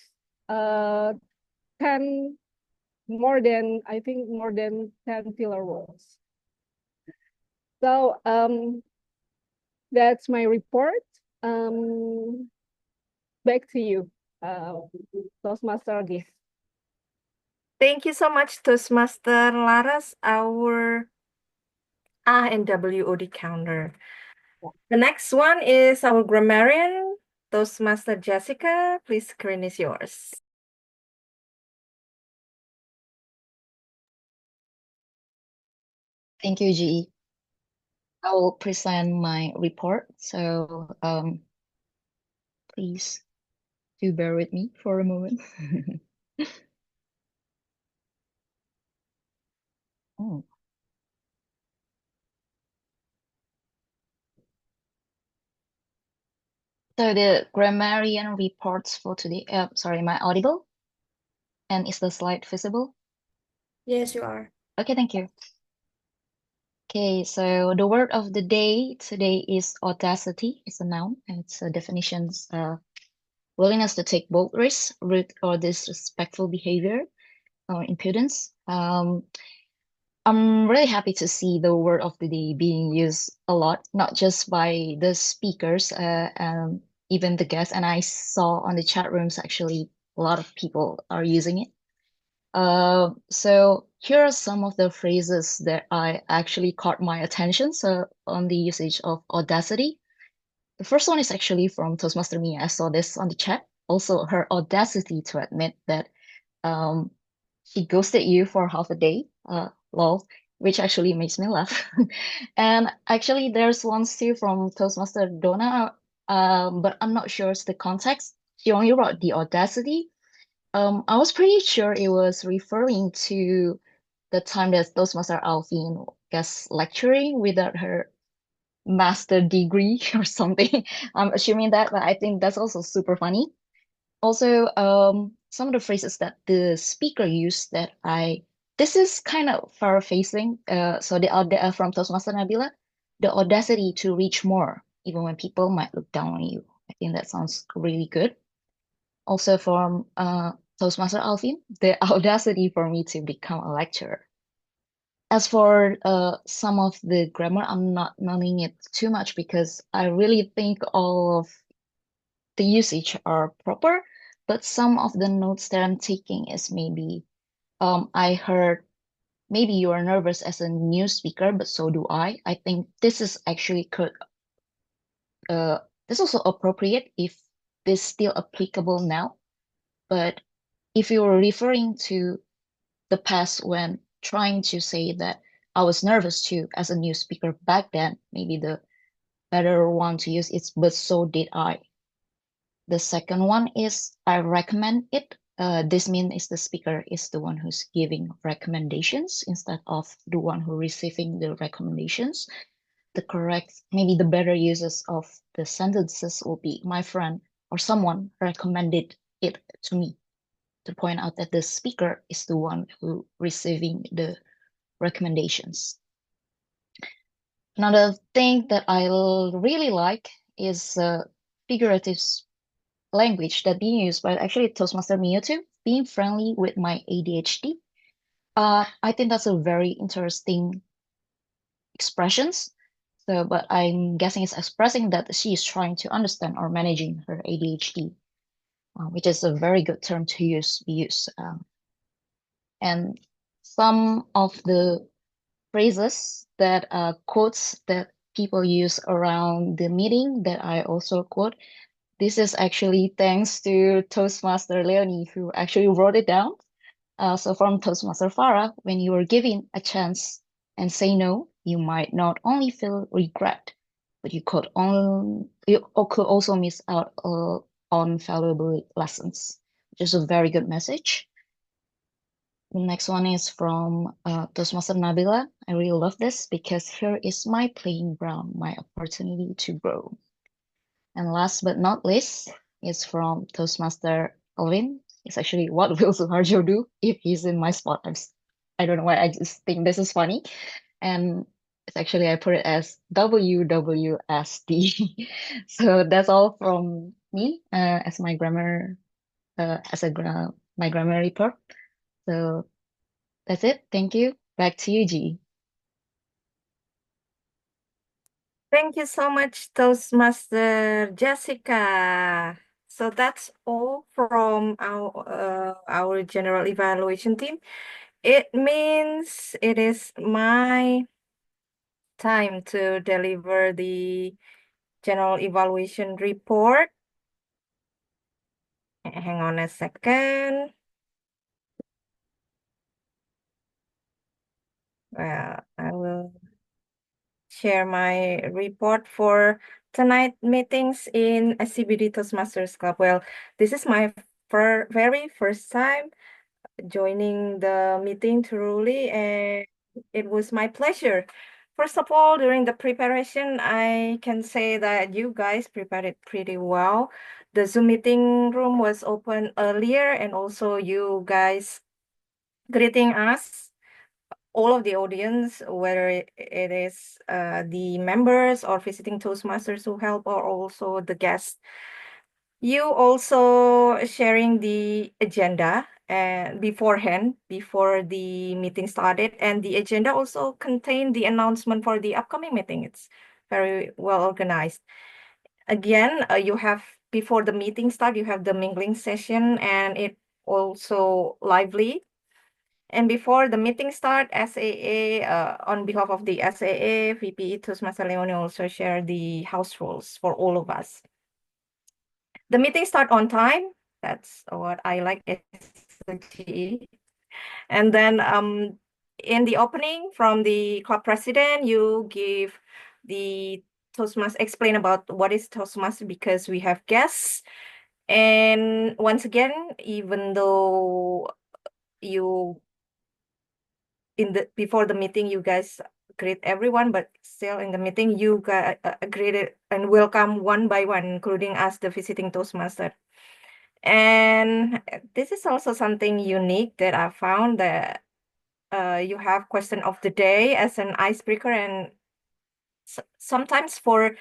10 more than 10 filler words. So that's my report. Back to you, Toastmaster Agis. Thank you so much, Toastmaster Laras, our Ah and WOD counter. The next one is our grammarian, Toastmaster Jessica. Please, screen is yours. Thank you, GE. I will present my report. So please do bear with me for a moment. Oh. So the grammarian reports for today. Sorry, am I audible? And is the slide visible? Yes, you are. Okay, thank you. Okay, so the word of the day today is audacity. It's a noun, and it's a definition. Willingness to take bold risks, rude or disrespectful behavior, or impudence. I'm really happy to see the word of the day being used a lot, not just by the speakers, even the guests. And I saw on the chat rooms, actually, a lot of people are using it. So here are some of the phrases that I actually caught my attention. So on the usage of audacity. The first one is actually from Toastmaster Mia. I saw this on the chat. Also, her audacity to admit that she ghosted you for half a day, lol, which actually makes me laugh. And actually, there's one too from Toastmaster Donna, but I'm not sure it's the context. She only wrote the audacity. I was pretty sure it was referring to the time that Toastmaster Alfin guest lecturing without her master degree or something. I'm assuming that, but I think that's also super funny. Also, some of the phrases that the speaker used that this is kind of far-facing. So from Toastmaster Nabila, the audacity to reach more, even when people might look down on you. I think that sounds really good. Also from Toastmaster Alfin, the audacity for me to become a lecturer. As for some of the grammar, I'm not knowing it too much because I really think all of the usage are proper, but some of the notes that I'm taking is maybe I heard maybe you are nervous as a new speaker, but so do I. I think this is actually this also appropriate if this still applicable now. But if you were referring to the past when trying to say that I was nervous too as a new speaker back then, maybe the better one to use is but so did I. The second one is I recommend it. This means the speaker is the one who's giving recommendations instead of the one who receiving the recommendations. The correct, maybe the better uses of the sentences will be my friend or someone recommended it to me, to point out that the speaker is the one who receiving the recommendations. Another thing that I really like is figurative language that being used by actually Toastmaster Mio too, being friendly with my ADHD. I think that's a very interesting expressions. So, but I'm guessing it's expressing that she is trying to understand or managing her ADHD, which is a very good term to use. And some of the phrases that quotes that people use around the meeting that I also quote. This is actually thanks to Toastmaster Leonie, who actually wrote it down. So from Toastmaster Farah, when you are given a chance and say no, you might not only feel regret, but you could also miss out on valuable lessons, which is a very good message. The next one is from Toastmaster Nabila. I really love this because here is my playing ground, my opportunity to grow. And last but not least is from Toastmaster Alvin. It's actually what will Suharjo do if he's in my spot? I don't know why, I just think this is funny. And it's actually, I put it as WWSD. So that's all from me as my grammar, my grammar report. So that's it. Thank you. Back to you, G. Thank you so much, Toastmaster Jessica. So that's all from our general evaluation team. It means it is my time to deliver the general evaluation report. Hang on a second. Well, I will share my report for tonight meetings in SCBD Toastmasters Club. Well, this is my very first time joining the meeting truly, and it was my pleasure. First of all, during the preparation, I can say that you guys prepared it pretty well. The Zoom meeting room was open earlier, and also you guys greeting us, all of the audience, whether it is the members or visiting Toastmasters who help, or also the guests. You also sharing the agenda beforehand, before the meeting started, and the agenda also contained the announcement for the upcoming meeting. It's very well organized. Again, you have, before the meeting start, you have the mingling session, and it also lively. And before the meeting start, SAA, on behalf of the SAA, VP Toastmaster Leone also share the house rules for all of us. The meeting start on time. That's what I like as a GE. And then in the opening from the club president, you give the Toastmaster, explain about what is Toastmaster because we have guests. And once again, even though you before the meeting, you guys greet everyone, but still in the meeting, you got greeted and welcome one by one, including us, the visiting Toastmaster. And this is also something unique that I found, that you have question of the day as an icebreaker, and sometimes for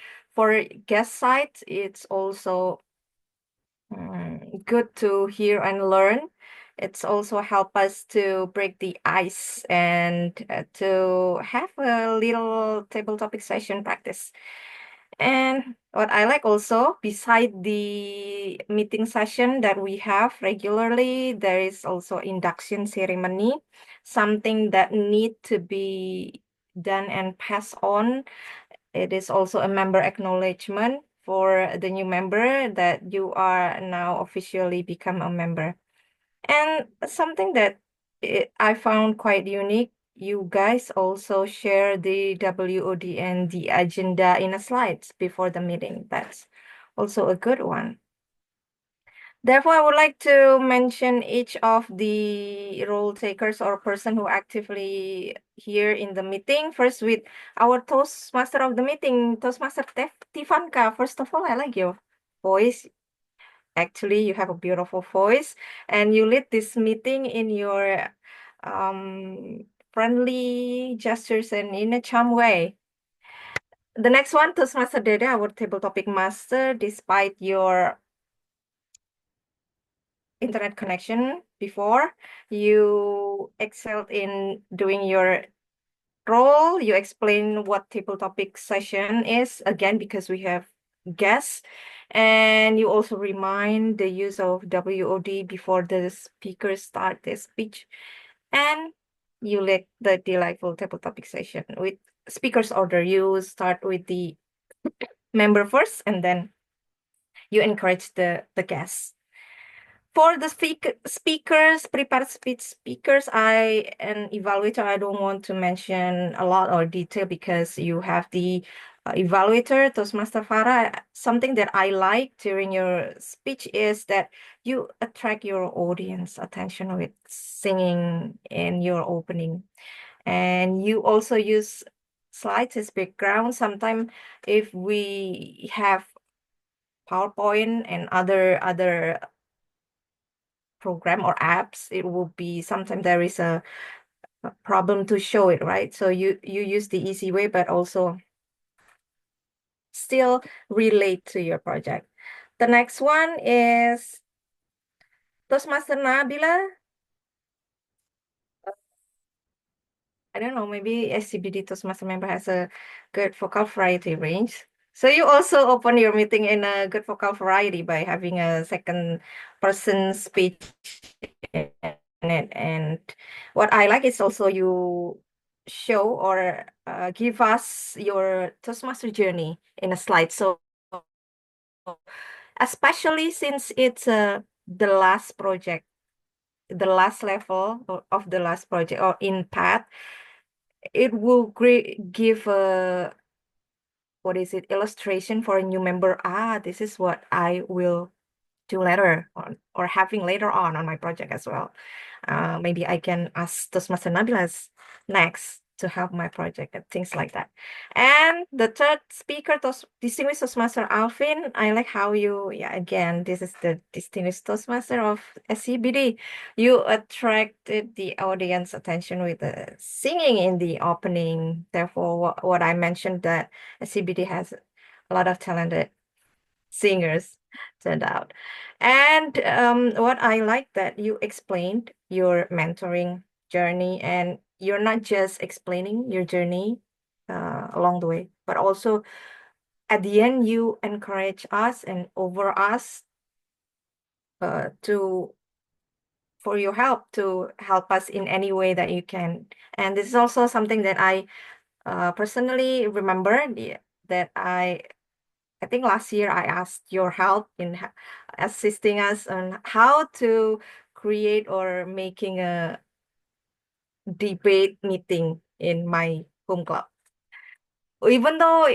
guest side, it's also good to hear and learn. It's also help us to break the ice and to have a little table topic session practice. And what I like also, beside the meeting session that we have regularly, there is also induction ceremony, something that need to be done and passed on. It is also a member acknowledgement for the new member that you are now officially become a member. And something that I found quite unique, you guys also share the WOD and the agenda in a slides before the meeting. That's also a good one. Therefore, I would like to mention each of the role takers or person who actively here in the meeting. First, with our Toastmaster of the meeting, Toastmaster Tivanka. First of all, I like your voice. Actually, you have a beautiful voice, and you lead this meeting in your friendly gestures and in a charm way. The next one, Toastmaster Dedeh, our table topic master. Despite your internet connection before, you excelled in doing your role, you explain what table topic session is, again, because we have guests. And you also remind the use of WOD before the speakers start their speech. And you let the delightful table topic session with speakers order. You start with the member first, and then you encourage the guests. For the speakers, prepared speech speakers, an evaluator, I don't want to mention a lot or detail because you have the evaluator, Toastmaster Farah. Something that I like during your speech is that you attract your audience attention with singing in your opening. And you also use slides as background. Sometimes if we have PowerPoint and other program or apps, it will be sometimes there is a problem to show it, right? So you use the easy way, but also still relate to your project. The next one is Toastmaster Nabila. I don't know, maybe SCBD Toastmaster member has a good vocal variety range. So you also open your meeting in a good vocal variety by having a second person speech in it. And what I like is also you show or give us your Toastmaster journey in a slide. So especially since it's the last project, the last level of the last project or in path, it will give a illustration for a new member. This is what I will do later on or having later on my project as well. Maybe I can ask Toastmaster Nabila's next to help my project and things like that. And the third speaker, distinguished Toastmaster Alfin. I like how you, again, this is the distinguished Toastmaster of SCBD. You attracted the audience attention with the singing in the opening. Therefore, what I mentioned that SCBD has a lot of talented singers turned out. And what I like that you explained your mentoring journey, and you're not just explaining your journey along the way, but also at the end you encourage us and over us for your help to help us in any way that you can. And this is also something that I personally remember that I think last year I asked your help in assisting us on how to create or making a debate meeting in my home club. Even though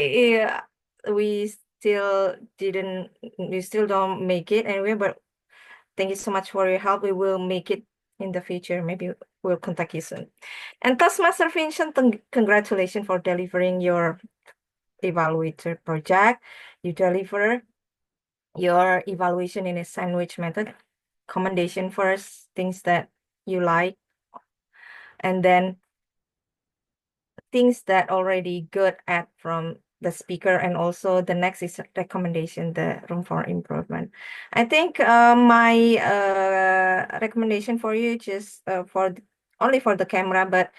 we still don't make it anyway, but thank you so much for your help. We will make it in the future. Maybe we'll contact you soon. And Toastmaster Vincent, congratulations for delivering your Evaluator project. You deliver your evaluation in a sandwich method. Commendation first, things that you like, and then things that already good at from the speaker, and also the next is recommendation, the room for improvement. I think my recommendation for you just only for the camera, but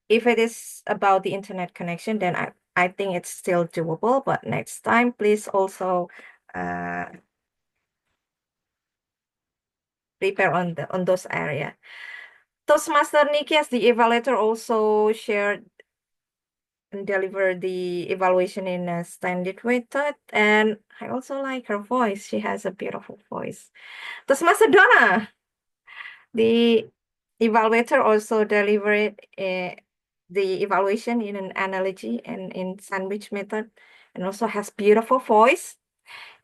if it is about the internet connection, then I think it's still doable. But next time, please also prepare on those area. Toastmaster Niki as the evaluator also shared and delivered the evaluation in a standard method, and I also like her voice. She has a beautiful voice. Toastmaster Donna, the evaluator, also delivered the evaluation in an analogy and in sandwich method, and also has beautiful voice.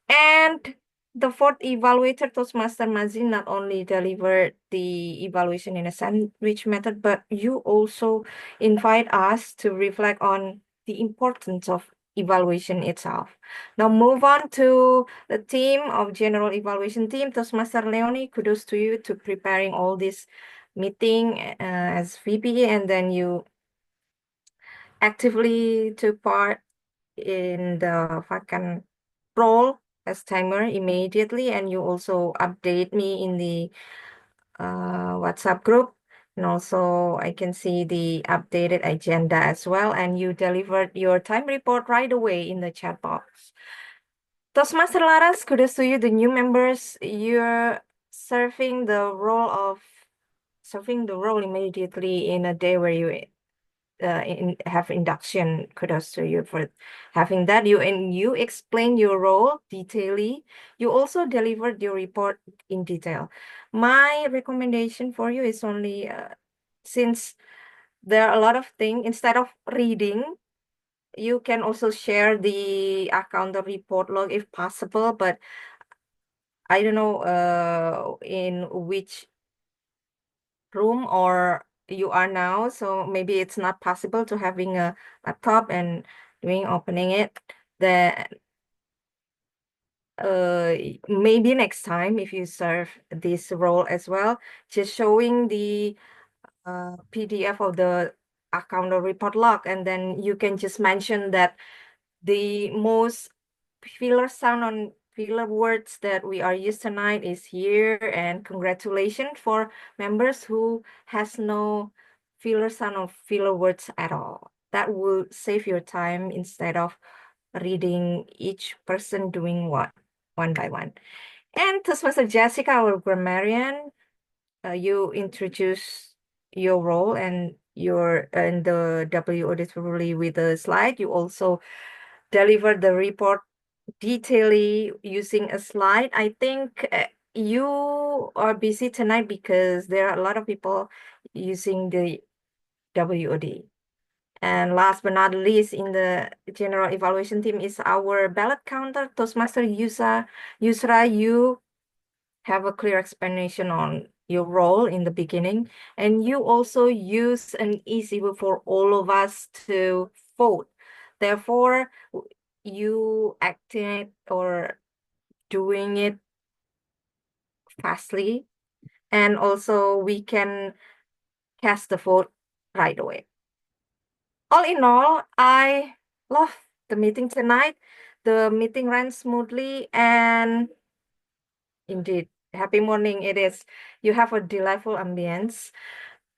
And the fourth evaluator, Toastmaster Mazin, not only delivered the evaluation in a sandwich method, but you also invite us to reflect on the importance of evaluation itself. Now move on to the team of general evaluation team. Toastmaster Leonie, kudos to you to preparing all this meeting as VP, and then you actively took part in the vacant role as timer immediately, and you also update me in the WhatsApp group. And also I can see the updated agenda as well. And you delivered your time report right away in the chat box. Toastmaster Laras, kudos to you, the new members. You're serving the role immediately in a day where you have induction. Kudos to you for having that. You explained your role detailedly. You also delivered your report in detail. My recommendation for you is only since there are a lot of things, instead of reading, you can also share the account the report log if possible, but I don't know in which room or you are now, so maybe it's not possible to having a laptop and opening it. Then maybe next time if you serve this role as well, just showing the PDF of the account or report log, and then you can just mention that the most filler sound on filler words that we are used tonight is here, and congratulations for members who has no filler sound or filler words at all. That will save your time instead of reading each person doing what one by one. And Toastmaster Jessica, our grammarian, you introduce your role and your and the Ah-WoD thoroughly with the slide. You also deliver the report detailedly using a slide. I think you are busy tonight because there are a lot of people using the Ah-WoD. And last but not least, in the general evaluation team is our ballot counter, Toastmaster Yusra. Yusra, you have a clear explanation on your role in the beginning, and you also use an easy way for all of us to vote. Therefore, you acting or doing it fastly, and also we can cast the vote right away. All in all, I love the meeting tonight. The meeting ran smoothly, and indeed, happy morning it is. You have a delightful ambience.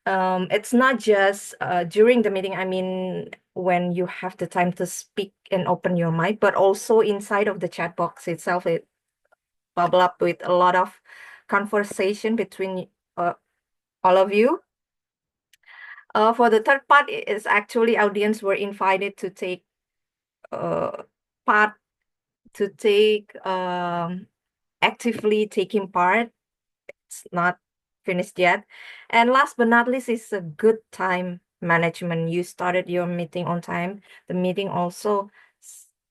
It's not just during the meeting, I mean, when you have the time to speak and open your mic, but also inside of the chat box itself, it bubble up with a lot of conversation between all of you. For the third part, is actually audience were invited to take part, to take actively taking part. It's not finished yet. And last but not least is a good time management. You started your meeting on time. The meeting also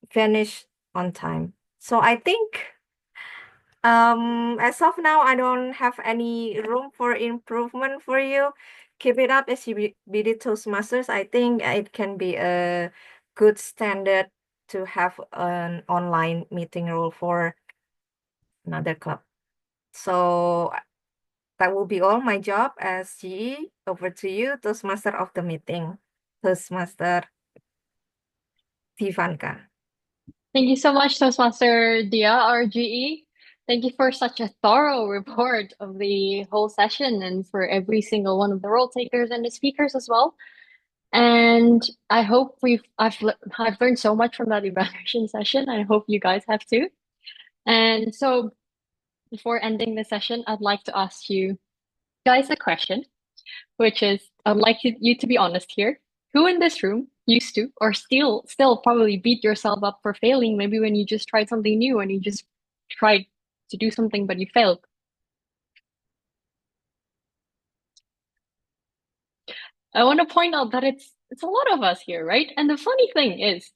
finished on time. So I think as of now, I don't have any room for improvement for you. Keep it up, SCBD Toastmasters. I think it can be a good standard to have an online meeting role for another club. So that will be all my job as GE. Over to you, Toastmaster of the meeting, Toastmaster Tivanka. Thank you so much, Toastmaster Dyah, RGE. Thank you for such a thorough report of the whole session and for every single one of the role takers and the speakers as well. And I hope I've learned so much from that evaluation session. I hope you guys have too. And so before ending the session, I'd like to ask you guys a question, which is I'd like you to be honest here. Who in this room used to or still probably beat yourself up for failing, maybe when you just tried something new and you just tried to do something but you failed? I want to point out that it's a lot of us here, right? And the funny thing is,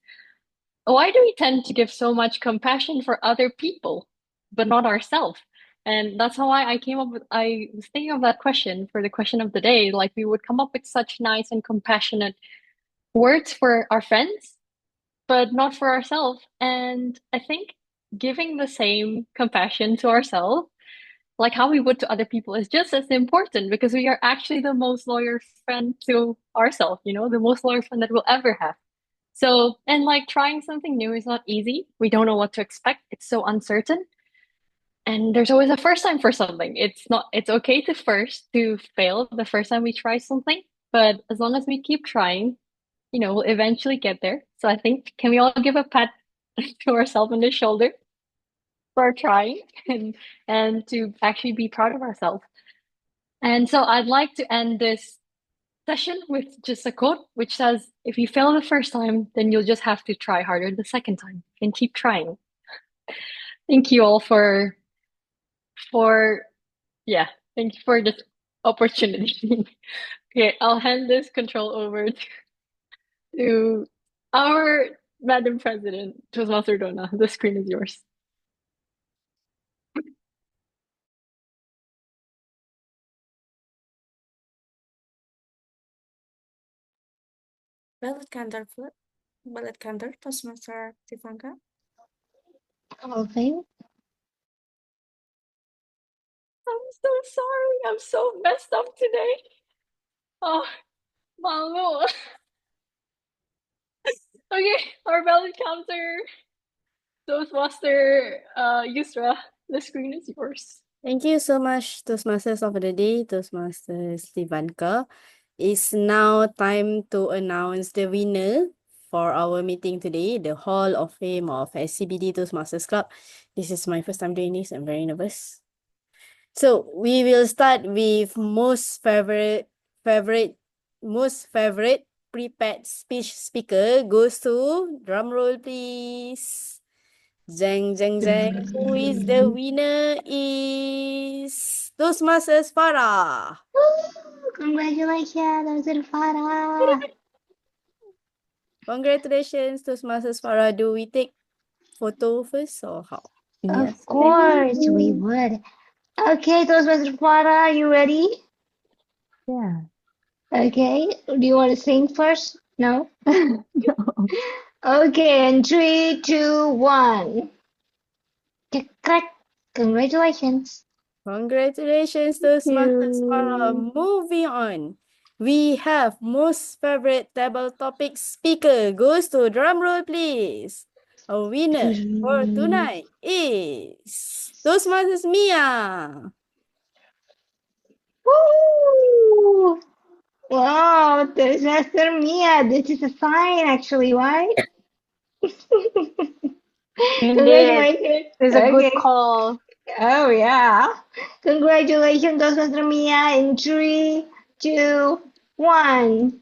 why do we tend to give so much compassion for other people, but not ourselves? And that's how I was thinking of that question for the question of the day. Like we would come up with such nice and compassionate words for our friends, but not for ourselves. And I think giving the same compassion to ourselves, like how we would to other people, is just as important because we are actually the most loyal friend to ourselves, the most loyal friend that we'll ever have. So, and like trying something new is not easy. We don't know what to expect. It's so uncertain. And there's always a first time for something. It's okay to fail the first time we try something, but as long as we keep trying, we'll eventually get there. So I think, can we all give a pat to ourselves on the shoulder for trying and to actually be proud of ourselves? And so I'd like to end this session with just a quote which says, if you fail the first time, then you'll just have to try harder the second time and keep trying. Thank you all yeah, thank you for this opportunity. Okay, I'll hand this control over to our Madam President, Toastmaster Donna. The screen is yours. Ballot counter, Toastmaster Tivanka. Alfin. I'm so sorry. I'm so messed up today. Oh, malu. Okay, our ballot counter, Toastmaster Yusra. The screen is yours. Thank you so much, Toastmasters of the Day, Toastmasters Tivanka. It's now time to announce the winner for our meeting today, the Hall of Fame of SCBD Toastmasters Club. This is my first time doing this. I'm very nervous. So we will start with most favorite prepared speech speaker goes to, drum roll please. Zang, zang, zang. Who is the winner is Toastmasters Farah. Congratulations, Farah. Congratulations, Toastmasters Farah. Do we take photo first or how? Of course we would. Okay, Toastmaster Farah, are you ready? Yeah. Okay, do you want to sing first? No? No. Okay, in 3, 2, 1. Click. Congratulations. Congratulations, Toastmasters Farah. Moving on. We have most favorite table topic speaker goes to, drum roll please. A winner for tonight is Toastmasters Mia. Woo! Wow, Toastmaster Mia, this is a sign actually, right? Indeed, Congratulations. it's a good call. Oh, yeah. Congratulations, Toastmaster Mia, in 3, 2, 1.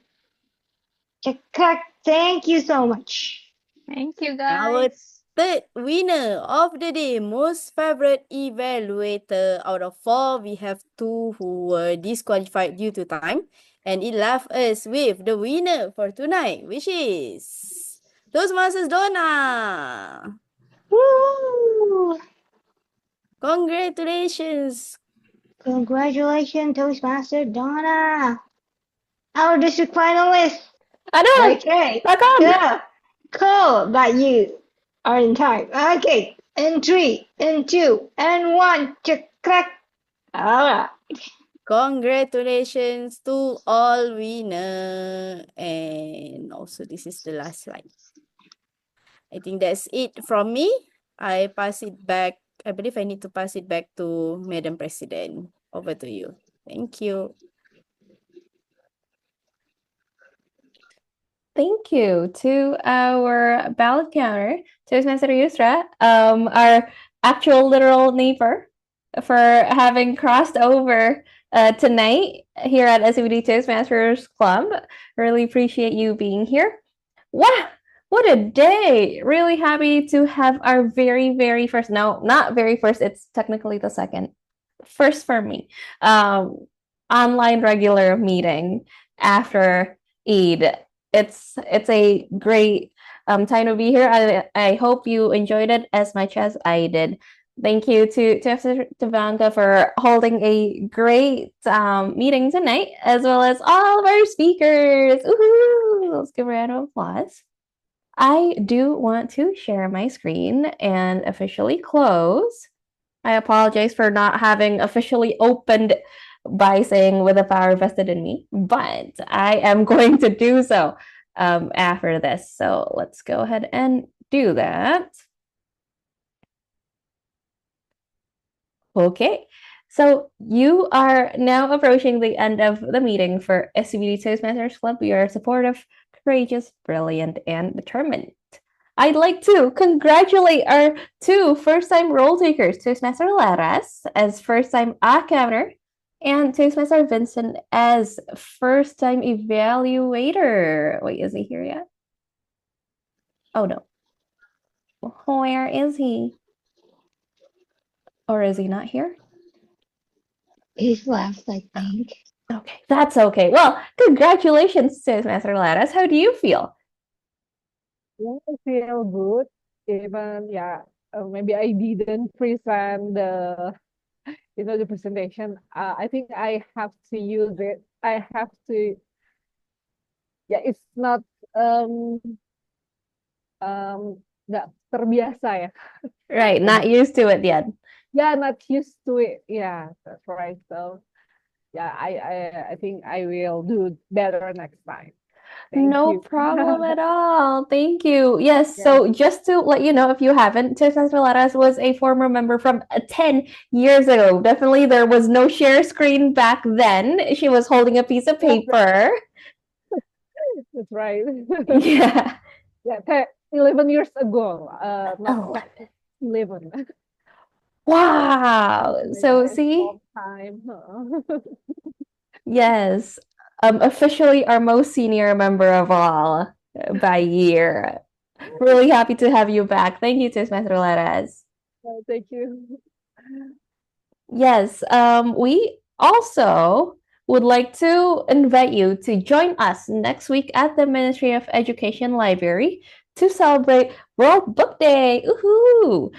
Click. Thank you so much. Thank you, Our guys. third winner of the day, most favorite evaluator. Out of 4, we have 2 who were disqualified due to time. And it left us with the winner for tonight, which is Toastmasters Donna. Woo! Congratulations. Congratulations, Toastmaster Donna. Our district finalist. Adam, Okay. welcome. Cool, but you are in time. Okay. In 3, in 2, and 1. Click. Alright. Congratulations to all winner. And also this is the last slide. I think that's it from me. I believe I need to pass it back to Madam President. Over to you. Thank you. Thank you to our ballot counter, Toastmaster Yusra, our actual literal neighbor, for having crossed over tonight here at SCBD Toastmasters Club. Really appreciate you being here. Wow, what a day! Really happy to have our very, very first, no, not very first, it's technically the second, first for me, online regular meeting after Eid. It's a great time to be here. I hope you enjoyed it as much as I did. Thank you to Tivanka for holding a great meeting tonight, as well as all of our speakers. Woohoo! Let's give a round of applause. I do want to share my screen and officially close. I apologize for not having officially opened by saying with the power vested in me, but I am going to do so after this. So let's go ahead and do that. Okay, so you are now approaching the end of the meeting for SCBD Toastmasters Club. You are supportive, courageous, brilliant, and determined. I'd like to congratulate our two first-time role takers, Toastmaster Laras as first-time Ah-WoD and Toastmaster Vincent as first-time evaluator. Wait, is he here yet? Oh no. Where is he? Or is he not here? He's left, I think. Okay, that's okay. Well, congratulations, Toastmaster Laras. How do you feel? Yeah, I feel good. Even maybe I didn't present the presentation. I think I have to use it. I have to. Yeah, it's not nggak terbiasa ya. Right, not used to it yet. Yeah, not used to it. Yeah, that's right. So yeah, I think I will do better next time. Thank No you. problem at all. Thank you. Yes, Yeah. so just to let you know, if you haven't, Toastmaster Laras was a former member from 10 years ago. Definitely there was no share screen back then. She was holding a piece of paper. That's right. Yeah. Yeah, 11 years ago. Not 11. Wow. So see? Time. Yes. Officially our most senior member of all by year. Really happy to have you back. Thank you, Toastmaster Laras. Thank you. Yes, we also would like to invite you to join us next week at the Ministry of Education Library to celebrate World Book Day. Woohoo!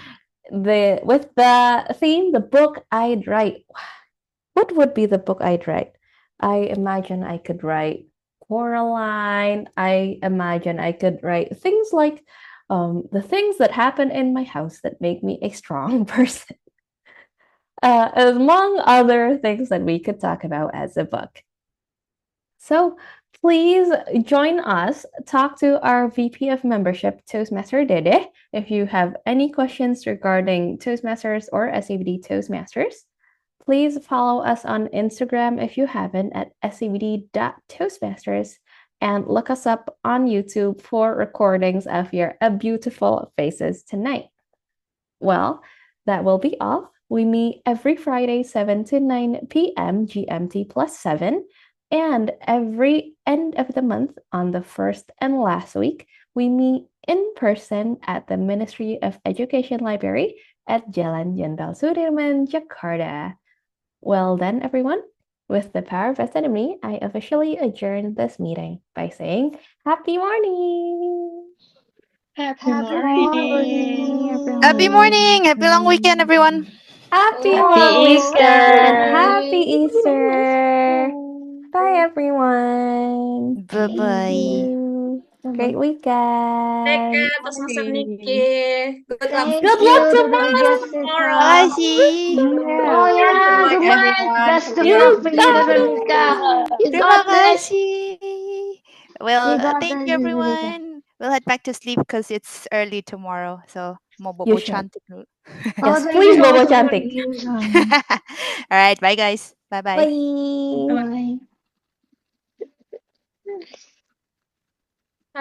With the theme, the book I'd write. What would be the book I'd write? I imagine I could write Coraline. I imagine I could write things like the things that happen in my house that make me a strong person. Among other things that we could talk about as a book. So please join us, talk to our VP of Membership, Toastmaster Dedeh, if you have any questions regarding Toastmasters or SCBD Toastmasters. Please follow us on Instagram if you haven't at scbd.toastmasters and look us up on YouTube for recordings of your beautiful faces tonight. Well, that will be all. We meet every Friday, 7 to 9 p.m. GMT +7, and every end of the month on the first and last week, we meet in person at the Ministry of Education Library at Jalan Jenderal Sudirman, Jakarta. Well then, everyone, with the power vested in me, I officially adjourn this meeting by saying, Happy morning! Happy morning, morning. Happy morning. Happy long weekend, everyone. Happy Happy long Easter. weekend! Happy Easter! Bye, everyone. Bye bye. you. Great Take weekend. care, Toastmaster Niki. Good luck. Thank Good you, luck Dr. tomorrow. Jessica. Makasih. Oh Good yeah, luck, good luck. everyone. Best of luck You for you, got Dr. Nika. it. You Terima got this. kasih. You Well, got thank this, you, Dr. Nika. everyone. We'll head back to sleep because it's early tomorrow. So, mau You bobo should. cantik dulu. Oh, Yes, thank you please, so Bobo much for your Cantik. views, honey. All right, bye, guys. Bye-bye. Bye. Bye.